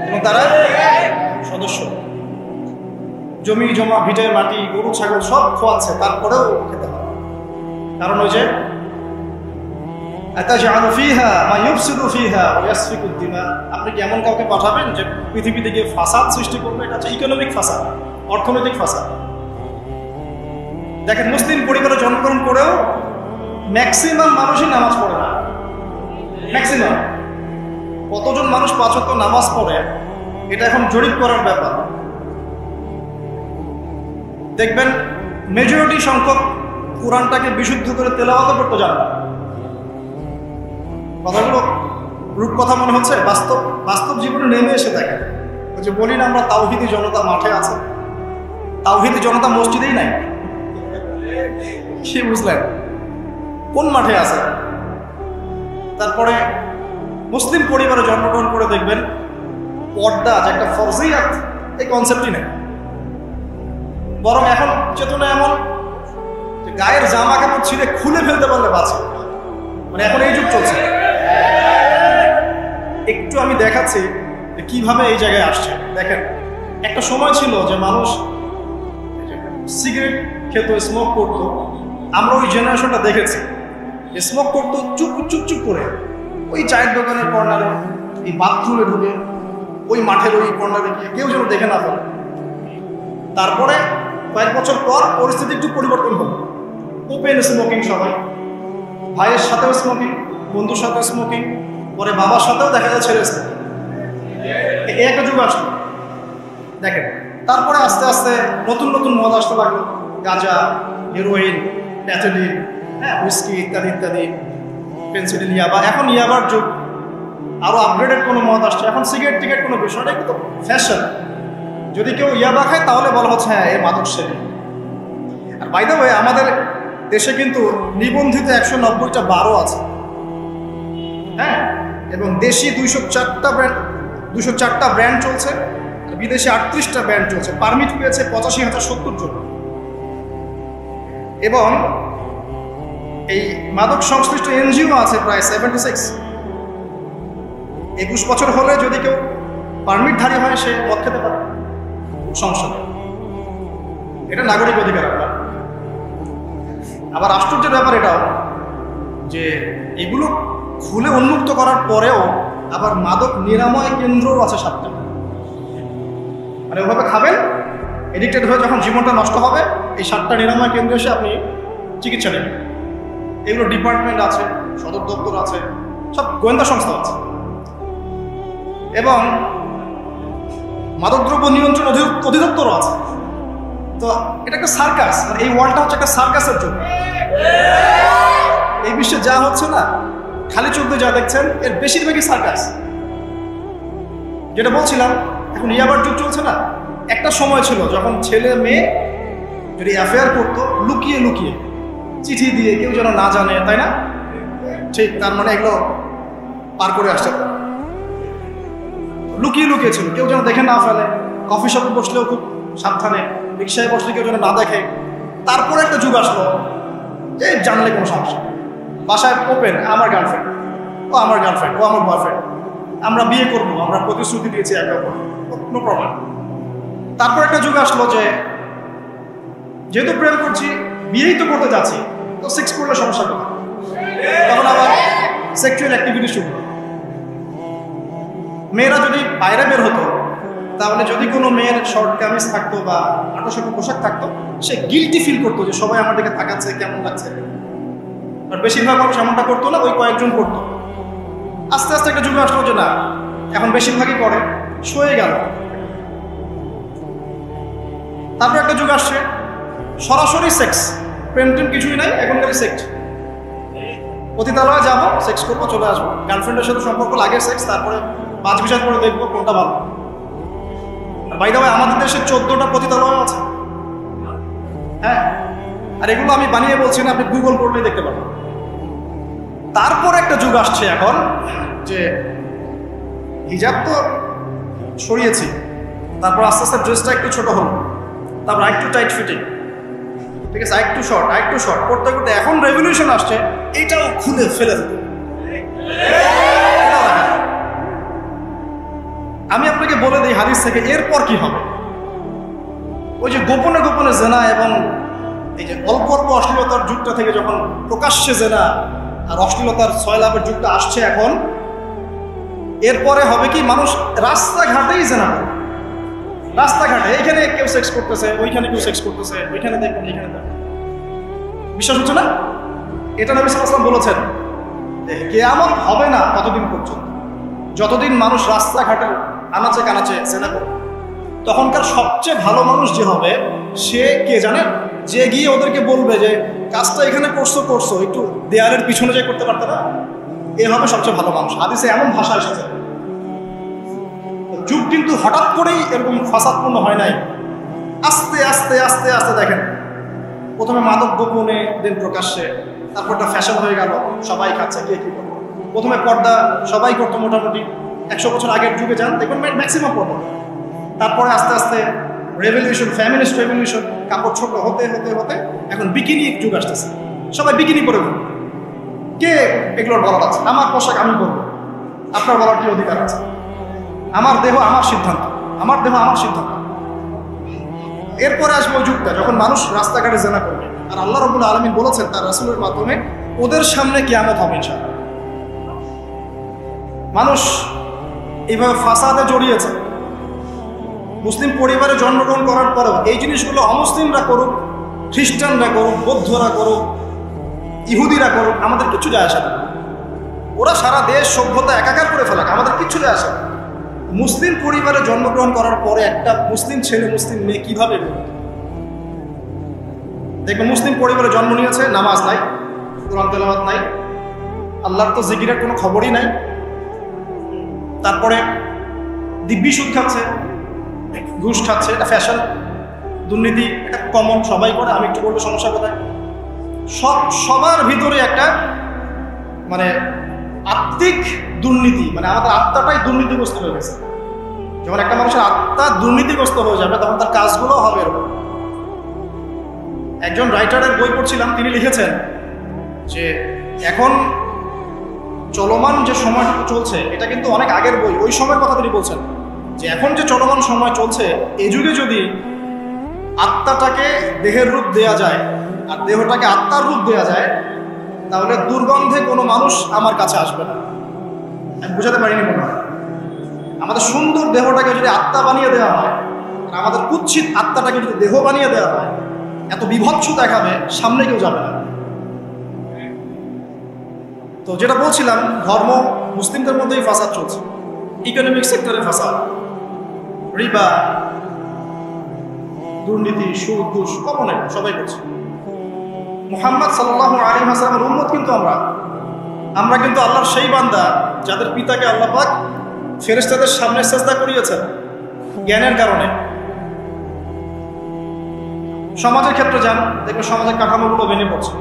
[SPEAKER 1] এবং তারা সদস্য, জমি জমা, ভিটের মাটি, গরু ছাগল সব খোয়াচ্ছে, তারপরেও খেতে হবে। কারণ ওই যে আপনি কি এমন কাউকে পাঠাবেন যে পৃথিবীতে গিয়ে ফাসাদ সৃষ্টি করবে? এটা হচ্ছে ইকোনমিক ফাসাদ, অর্থনৈতিক ফাসাদ। দেখেন, মুসলিম পরিবারে জন্মগ্রহণ করেও ম্যাক্সিমাম মানুষই নামাজ পড়ে না। ম্যাক্সিমাম কতজন মানুষ 5 ওয়াক্ত নামাজ পড়ে, এটা এখন জরিপ করার ব্যাপার। দেখবেন মেজরিটি সংখ্যক কোরআনটাকে বিশুদ্ধ করে তেলাওয়াত করতে জানে না। কথাগুলো রূপকথা মনে হচ্ছে, বাস্তব জীবনে নেমে এসে দেখেন। ওই যে বলি না আমরা, তাওহীদি জনতা মাঠে আছে, তাওহীদি জনতা মসজিদেই নাই। কি বুঝলেন? কোন মাঠে আছে? তারপরে মুসলিম পরিবারে জন্মগ্রহণ করে দেখবেন পর্দা যে একটা ফরজিয়াত, এই কনসেপ্টই নেই। বরং এখন চেতনা এমন যে গায়ের জামা কাপড় ছিঁড়ে খুলে ফেলতে পারলে বাঁচে, মানে এখন এই যুগ চলছে। একটু আমি দেখাচ্ছি যে কিভাবে এই জায়গায় আসছে। দেখেন, একটা সময় ছিল যে মানুষ সিগারেট খেত, স্মোক করতো। আমরা ওই জেনারেশনটা দেখেছি, স্মোক করতো চুপ করে, ওই চায়ের দোকানের কর্নারে, এই বাথরুমে ঢুকে, ওই মাঠের ওই কর্নারে গিয়ে, কেউ যেন দেখে না ফেলে। তারপরে কয়েক বছর পর পরিস্থিতি একটু পরিবর্তন হলো, ওপেন স্মোকিং, সবাই ভাইয়ের সাথেও স্মোকিং, বন্ধুর সাথেও স্মোকিং, পরে বাবার সাথেও দেখা যায় ছেড়ে স্মোকিং। এই একটা যুগ আসলো। দেখেন, তারপরে আস্তে আস্তে নতুন মদ আসতে লাগলো, গাঁজা, হেরোইন, প্যাথোডিন, হুইস্কি ইত্যাদি, পেন্সিডিল, ইয়াবা। এখন ইয়াবার যুগ, আরো আপগ্রেডেড কোনো মদ আসছে। এখন সিগারেট টিকেট কোনো বিষয় না, কিন্তু ফ্যাশন। যদি কেউ ইয়াবা খায় তাহলে বলা হচ্ছে হ্যাঁ এ মাদক সেবী। আর বাই দ্য ওয়ে, আমাদের দেশে কিন্তু নিবন্ধিত 190টা বারও আছে। হ্যাঁ, এবং দেশি 204টা ব্র্যান্ড চলছে, বিদেশি 38টা ব্র্যান্ড চলছে। পারমিট পেয়েছে 85,070 জন। এবং এই মাদক সংশ্লিষ্ট এনজিও আছে প্রায় 76। 21 বছর হলে যদি কেউ পারমিটধারী হয় সে মদ খেতে পারে, সমস্যা নেই, এটা নাগরিক অধিকার আপনার। আবার আশ্চর্যের ব্যাপার এটাও যে এগুলো খুলে উন্মুক্ত করার পরেও আবার মাদক নিরাময় কেন্দ্রও আছে 7টা। মানে ওভাবে খাবেন, এডিক্টেড হয়ে যখন জীবনটা নষ্ট হবে, এই 7টা নিরাময় কেন্দ্রে এসে আপনি চিকিৎসা নেবেন। এগুলো ডিপার্টমেন্ট আছে, সদর দপ্তর আছে, সব গোয়েন্দা সংস্থা আছে। এবং মাদকদ্রব্য নিয়ন্ত্রণ অধিদপ্তরও আছে। তো এটা একটা সার্কাস, মানে এই ওয়ার্ল্ডটা হচ্ছে একটা সার্কাসের জন্য। এই বিশ্বে যা হচ্ছে না, খালি চোখ দিয়ে যা দেখছেন, এর বেশিরভাগই সার্কাস। যেটা বলছিলাম, এখন ইয়াবার যুগ চলছে না। একটা সময় ছিল যখন ছেলে মেয়ে যদি অ্যাফেয়ার করতো লুকিয়ে লুকিয়ে, চিঠি দিয়ে, কেউ যেন না জানে, তাই না? ঠিক, তার মানে এগুলো পার করে আসছে, লুকিয়ে লুকিয়ে ছিল, কেউ যেন দেখে না ফেলে। কফি শপে বসলেও খুব সাবধানে, রিক্সায় বসলে কেউ যেন না দেখে। তারপরে একটা যুগ আসলো যে জানলে কোনো সমস্যা, বাসায় ওপেন, আমার গার্লফ্রেন্ড, ও আমার গার্লফ্রেন্ড, ও আমার বয়ফ্রেন্ড, আমরা বিয়ে করবো, আমরা প্রতিশ্রুতি দিয়েছি একে অপর, নো প্রবলেম। তারপর একটা যুগ আসলো যে যেহেতু প্রেম করছি, বিয়েই তো করতে যাচ্ছি, তো সেক্স করলে সমস্যা নেই, তখন আবার সেক্সুয়াল অ্যাক্টিভিটি শুরু। মেয়েরা যদি বাইরে বের হতো, তাহলে যদি কোনো মেয়ের শর্ট কামিজ থাকতো বা আটো পোশাক থাকতো, সে গিল্টি ফিল করতো যে সবাই আমার দিকে তাকাচ্ছে, কেমন লাগছে। আর বেশিরভাগ মানুষ এমনটা করতো না, ওই কয়েকজন করতো। আস্তে আস্তে একটা যুগ আসলো যে না, এখন বেশিরভাগই করে, সয়ে গেল। তারপর একটা যুগ আসছে সরাসরি সেক্স, প্রেম টেম কিছুই নাই, এখনকার সেক্স। পতিতালয়ে যাবো, সেক্স করবো, চলে আসবো। গার্লফ্রেন্ডের সাথে সম্পর্ক লাগে সেক্স, তারপরে 5 বিচার করে দেখবো কোনটা ভালো। বাই দ্য ওয়ে, আমাদের দেশে 14টা পতিতালয় আছে। হ্যাঁ, আর এগুলো আমি বানিয়ে বলছি না, আপনি গুগল করলেই দেখতে পাবেন। তারপর একটা যুগ আসছে এখন যে হিজাব তো সরিয়েছি, তারপর আস্তে আস্তে ড্রেসটা একটু ছোট হলো, তারপর একটু টাইট ফিটিং, ঠিক আছে, একটু শর্ট করতে করতে এখন রেভলিউশন আসছে, এটাও খুলে ফেলে দিতে। আমি আপনাকে বলে দিই হাদিস থেকে, এরপর কি হবে? ওই যে গোপনে গোপনে জেনা এবং এই যে অল্প অল্প অশ্লীলতার যুগটা থেকে যখন প্রকাশ্যে জেনা আর অশ্লীলতার সয়লাভের যুগটা আসছে এখন, এরপরে হবে কি, মানুষ রাস্তাঘাটেই জেনা করবে। রাস্তাঘাটে এইখানে কেউ সেক্স করতেছে, ওইখানে কেউ সেক্স করতেছে, ওইখানে দেখবেন, এইখানে দেখবেন। বিশ্বাস হচ্ছে না? এটা নবী সাল্লাল্লাহু আলাইহি ওয়াসাল্লাম বলেছেন কিয়ামত হবে না ততদিন পর্যন্ত, যতদিন মানুষ রাস্তাঘাটে আনাচে কানাচে জেনা করবে। তখনকার সবচেয়ে ভালো মানুষ যে হবে, সে কে জানেন? যে গিয়ে ওদেরকে বলবে যে কাজটা এখানে করছো, একটু দেয়ালের পিছনে যে করতে পারতে না, এ হবে সবচেয়ে ভালো মানুষ। হাদিসে এমন ভাষা এসেছে। যুগ কিন্তু হঠাৎ করেই এরকম ফাসাদপূর্ণ হয় নাই, আস্তে আস্তে আস্তে আস্তে দেখেন, প্রথমে মাদক গোপনে, দেন প্রকাশ্যে, তারপর একটা ফ্যাশন হয়ে গেল, সবাই খাচ্ছে, কে কি করবে। প্রথমে পর্দা সবাই করতো মোটামুটি, 100 বছর আগের যুগে যান দেখবেন ম্যাক্সিমাম পর্দা। তারপরে আস্তে আস্তে রেভলিউশন, ফ্যামিনিস্ট রেভলিউশন, কাপড় ছোট হতে হতে হতে এখন বিকিনি যুগ আসতেছে, সবাই বিকিনি পরে বলবে। কে এগুলোর বলার আছে? আমার পোশাক আমি বলবো, আপনার বলার কি অধিকার আছে? আমার দেহ আমার সিদ্ধান্ত, আমার দেহ আমার সিদ্ধান্ত। এরপরে আসবে ওই যুগটা যখন মানুষ রাস্তাঘাটে জেনা করবে, আর আল্লাহ রাব্বুল আলামিন বলেছেন তার রাসূলের মাধ্যমে, ওদের সামনে কিয়ামত হবে ইনশাআল্লাহ। মানুষ এইভাবে ফাসাদে জড়িয়েছে। মুসলিম পরিবারে জন্মগ্রহণ করার পরেও এই জিনিসগুলো অমুসলিমরা করুক, খ্রিস্টানরা করুক, বৌদ্ধরা করুক, ইহুদিরা করুক, আমাদের কিচ্ছু যায় আসে না। ওরা সারা দেশ সভ্যতা একাকার করে ফেলাক, আমাদের কিচ্ছু যায় আসে না। মুসলিম পরিবারে জন্মগ্রহণ করার পরে একটা মুসলিম ছেলে, মুসলিম মেয়ে কিভাবে দেখবে? মুসলিম পরিবারে জন্ম নিয়েছে, নামাজ নাই, কোরআন তেলাওয়াত নাই, আল্লাহর তো জিকিরের কোনো খবরই নাই। তারপরে দিব্যি সুদ খাচ্ছে, ঘুষ খাচ্ছে, এটা ফ্যাশন। দুর্নীতি এটা কমন, সবাই করে, আমি একটু বললে সমস্যা কোথায়? সবার ভিতরে একটা মানে আত্মিক দুর্নীতি, মানে আমাদের আত্মাটাই দুর্নীতিগ্রস্ত হয়ে গেছে। যখন একটা মানুষের আত্মা দুর্নীতিগ্রস্ত হয়ে যাবে তখন তার কাজগুলো হবে এরকম। একজন রাইটারের বই পড়ছিলাম, তিনি লিখেছেন যে এখন চলমান যে সময়টুকু চলছে এটা কিন্তু অনেক আগের বই, ওই সময়ের কথা তিনি বলছেন যে এখন যে চলমান সময় চলছে এই যুগে যদি আত্মাটাকে দেহের রূপ দেয়া যায় আর দেহটাকে আত্মার রূপ দেয়া যায় তাহলে দুর্গন্ধে কোনো মানুষ আমার কাছে আসবে না। আমি বুঝাতে পারিনি মনে হয়। আমাদের সুন্দর দেহটাকে যদি আত্মা বানিয়ে দেওয়া হয় আর আমাদের কুৎসিত আত্মাটাকে যদি দেহ বানিয়ে দেওয়া হয়, এত বিভৎস দেখাবে, সামনে কেউ যাবে না। তো যেটা বলছিলাম, ধর্ম মুসলিমদের মধ্যেই ফাসাদ চলছে, ইকোনমিক সেক্টরে ফাসাদ, রিবা, দুর্নীতি, সুদ, ঘুষ, কমনে সবাই করছে। মুহাম্মদ সাল্লাল্লাহু আলাইহি ওয়াসাল্লামের উম্মত কিন্তু আমরা কিন্তু আল্লাহর সেই বান্দা যাদের পিতাকে আল্লাহ পাক ফেরেশতাদের সামনে সিজদা করিয়েছেন জ্ঞানের কারণে। সমাজের ক্ষেত্রে যান, দেখবেন সমাজের কাঠামোগুলো ভেঙে পড়ছে।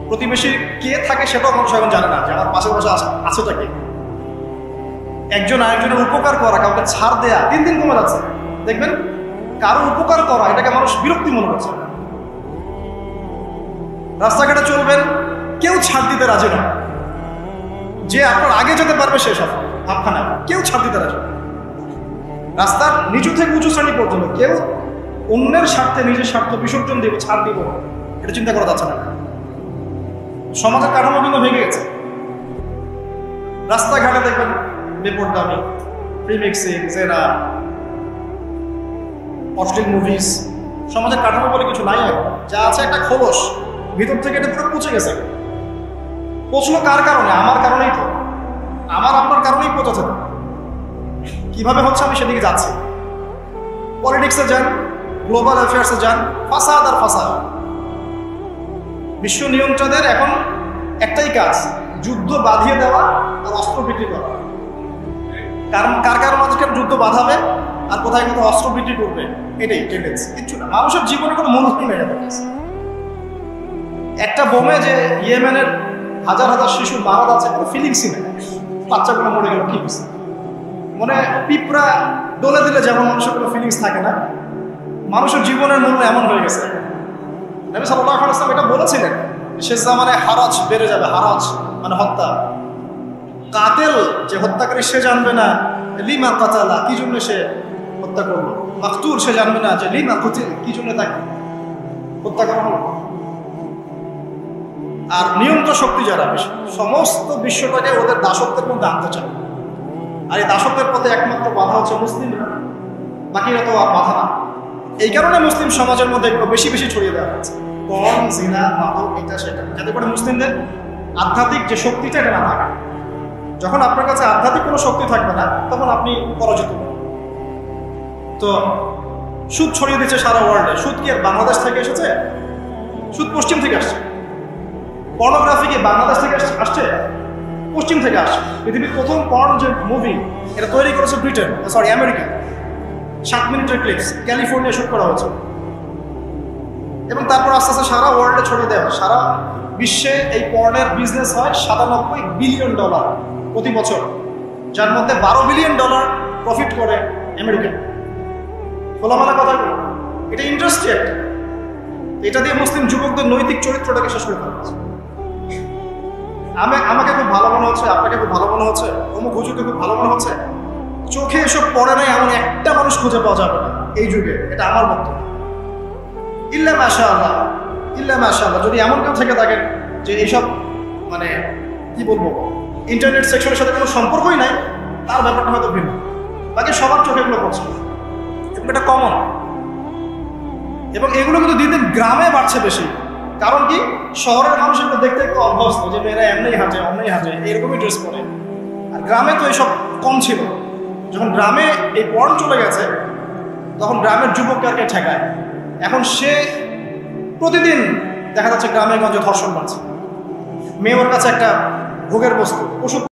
[SPEAKER 1] প্রতিবেশী কে থাকে সেটাও মানুষ এখন জানে না যে আমার পাশে পাশে আছেটা কে। একজন আরেকজনের উপকার করা, কাউকে ছাড় দেয়া দিন দিন কমে যাচ্ছে। দেখবেন কারো উপকার করা এটাকে মানুষ বিরক্তি মনে করছে। রাস্তাঘাটে চলবেন, কেউ ছাড় দিতে রাজি না। যে আপনার আগে যেতে পারবে সে সফল, ভাবখানা কেউ ছাড় দিতে রাজি। রাস্তার নিচু থেকে উঁচু শ্রেণী পর্যন্ত কেউ অন্যের স্বার্থে নিজের স্বার্থ বিসর্জন দিব, ছাড় দিব, এটা চিন্তা করা যাচ্ছে না। সমাজের কাঠামো কিন্তু ভেঙে গেছে। রাস্তাঘাটে দেখবেন বেপরদামি, প্রিমিক্সিং, জেনা, অশ্লীল মুভিজ। সমাজের কাঠামো বলে কিছু নাই এখন, যা আছে একটা খোলস, ভিতর থেকে এটা পুরো পচে গেছে। পচলো কার কারণে? আমার কারণেই তো, আমার আপনার কারণেই পচেছে। কিভাবে হচ্ছে আমি সেদিকে যাচ্ছি। পলিটিক্সে যান, গ্লোবাল অ্যাফেয়ার্সে যান, ফাসাদ আর ফাসাদ। বিশ্ব নিয়ন্ত্রণদের এখন একটাই কাজ, যুদ্ধ বাঁধিয়ে দেওয়া আর অস্ত্র বিক্রি করা। কারণ কার মাঝে যুদ্ধ বাঁধাবে আর কোথায় কোথাও অস্ত্র বিক্রি করবে, এটাই টেন্ডেন্সি, কিচ্ছু না। মানুষের জীবনে কোনো মূল্য নেই। একটা বোমে যে ইয়েমেনের হাজার হাজার শিশু মারা যাচ্ছে, কোনো ফিলিংসই নেই। বাচ্চাগুলো মরে গেল, কি হয়েছে? মনে পিঁপড়া দোলে দিলে যেমন মানুষের কোনো ফিলিংস থাকে না, মানুষের জীবনের মূল্য এমন হয়ে গেছে। নবী সাল্লাল্লাহু আলাইহি ওয়াসাল্লাম এটা বলেছিলেন, শেষ জামানে হারাজ বেড়ে যাবে। হারাজ মানে হত্যা। কাতেল যে হত্যাকারী সে জানবে না লিমা কাতালা, কি জন্য সে হত্যা করলো। মাকতুল সে জানবে না যে লিমা কুতিল, কি জন্য তাকে হত্যা করা হলো। আর নিয়ন্ত্রণ শক্তি যারা বেশি, সমস্ত বিশ্বটাকে ওদের দাসত্বের মধ্যে আনতে চায়। আর এই দাসত্বের পথে একমাত্র বাধা হচ্ছে মুসলিমরা, বাকিরা তো আর বাধা না। এই কারণে মুসলিম সমাজের মধ্যে একটু বেশি বেশি ছড়িয়ে দেওয়া হচ্ছে পণ, জিনা, মাদক, এটা সেটা, যাতে করে মুসলিমদের আধ্যাত্মিক যে শক্তিটা এটা না থাকে। যখন আপনার কাছে আধ্যাত্মিক কোনো শক্তি থাকবে না তখন আপনি পরাজিত। তো সুদ ছড়িয়ে দিচ্ছে সারা ওয়ার্ল্ডে। সুদ কি আর বাংলাদেশ থেকে এসেছে? সুদ পশ্চিম থেকে আসছে। পর্নোগ্রাফি কি বাংলাদেশ থেকে আসছে? পশ্চিম থেকে আসছে। পৃথিবীর প্রথম পর্ন যে মুভি এটা তৈরি করেছে ব্রিটেন, সরি আমেরিকা। 7 মিনিটের ক্লিপস, ক্যালিফোর্নিয়া শুট করা হয়েছে। এবং তারপর আস্তে আস্তে সারা ওয়ার্ল্ডে ছড়িয়ে দেওয়া। সারা বিশ্বে এই পর্নের বিজনেস হয় $97 বিলিয়ন প্রতি বছর, যার মধ্যে $12 বিলিয়ন প্রফিট করে আমেরিকা। খোলামেলা কথা, এটা ইন্ডাস্ট্রি একটা। এটা দিয়ে মুসলিম যুবকদের নৈতিক চরিত্রটাকে শেষ করে ফেলা হচ্ছে। আমাকে খুব ভালো মনে হচ্ছে, আপনাকে খুব ভালো মনে হচ্ছে, অমুক হুজুরকে খুব ভালো মনে হচ্ছে। চোখে এসব পড়ে নাই এমন একটা মানুষ খুঁজে পাওয়া যাবে না এই যুগে, এটা আমার বক্তব্য। ইল্লা মাশাআল্লাহ, ইল্লা মাশাআল্লাহ, যদি এমন কেউ থেকে থাকেন যে এইসব মানে কি বলবো ইন্টারনেট সেকশনের সাথে কোনো সম্পর্কই নাই, তার ব্যাপারটা হয়তো ভিন্ন। বাকি সবার চোখে এগুলো পড়ছে, এটা কমন। এবং এগুলো কিন্তু দিন দিন গ্রামে বাড়ছে বেশি। কারণ কি, শহরের মানুষ এগুলো দেখতে একটু অভ্যস্ত যে মেয়েরা এমনি হাঁটে, অমনি হাঁটে, এরকমই ড্রেস পরে। আর গ্রামে তো এইসব কম ছিল। যখন গ্রামে এই পর্ন চলে গেছে তখন গ্রামের যুবককে আর কে ঠেকায়। এখন সে প্রতিদিন দেখা যাচ্ছে গ্রামে গঞ্জে ধর্ষণ বাড়ছে। মেয়ে ওর কাছে একটা ভোগের বস্তু, ওষুধ।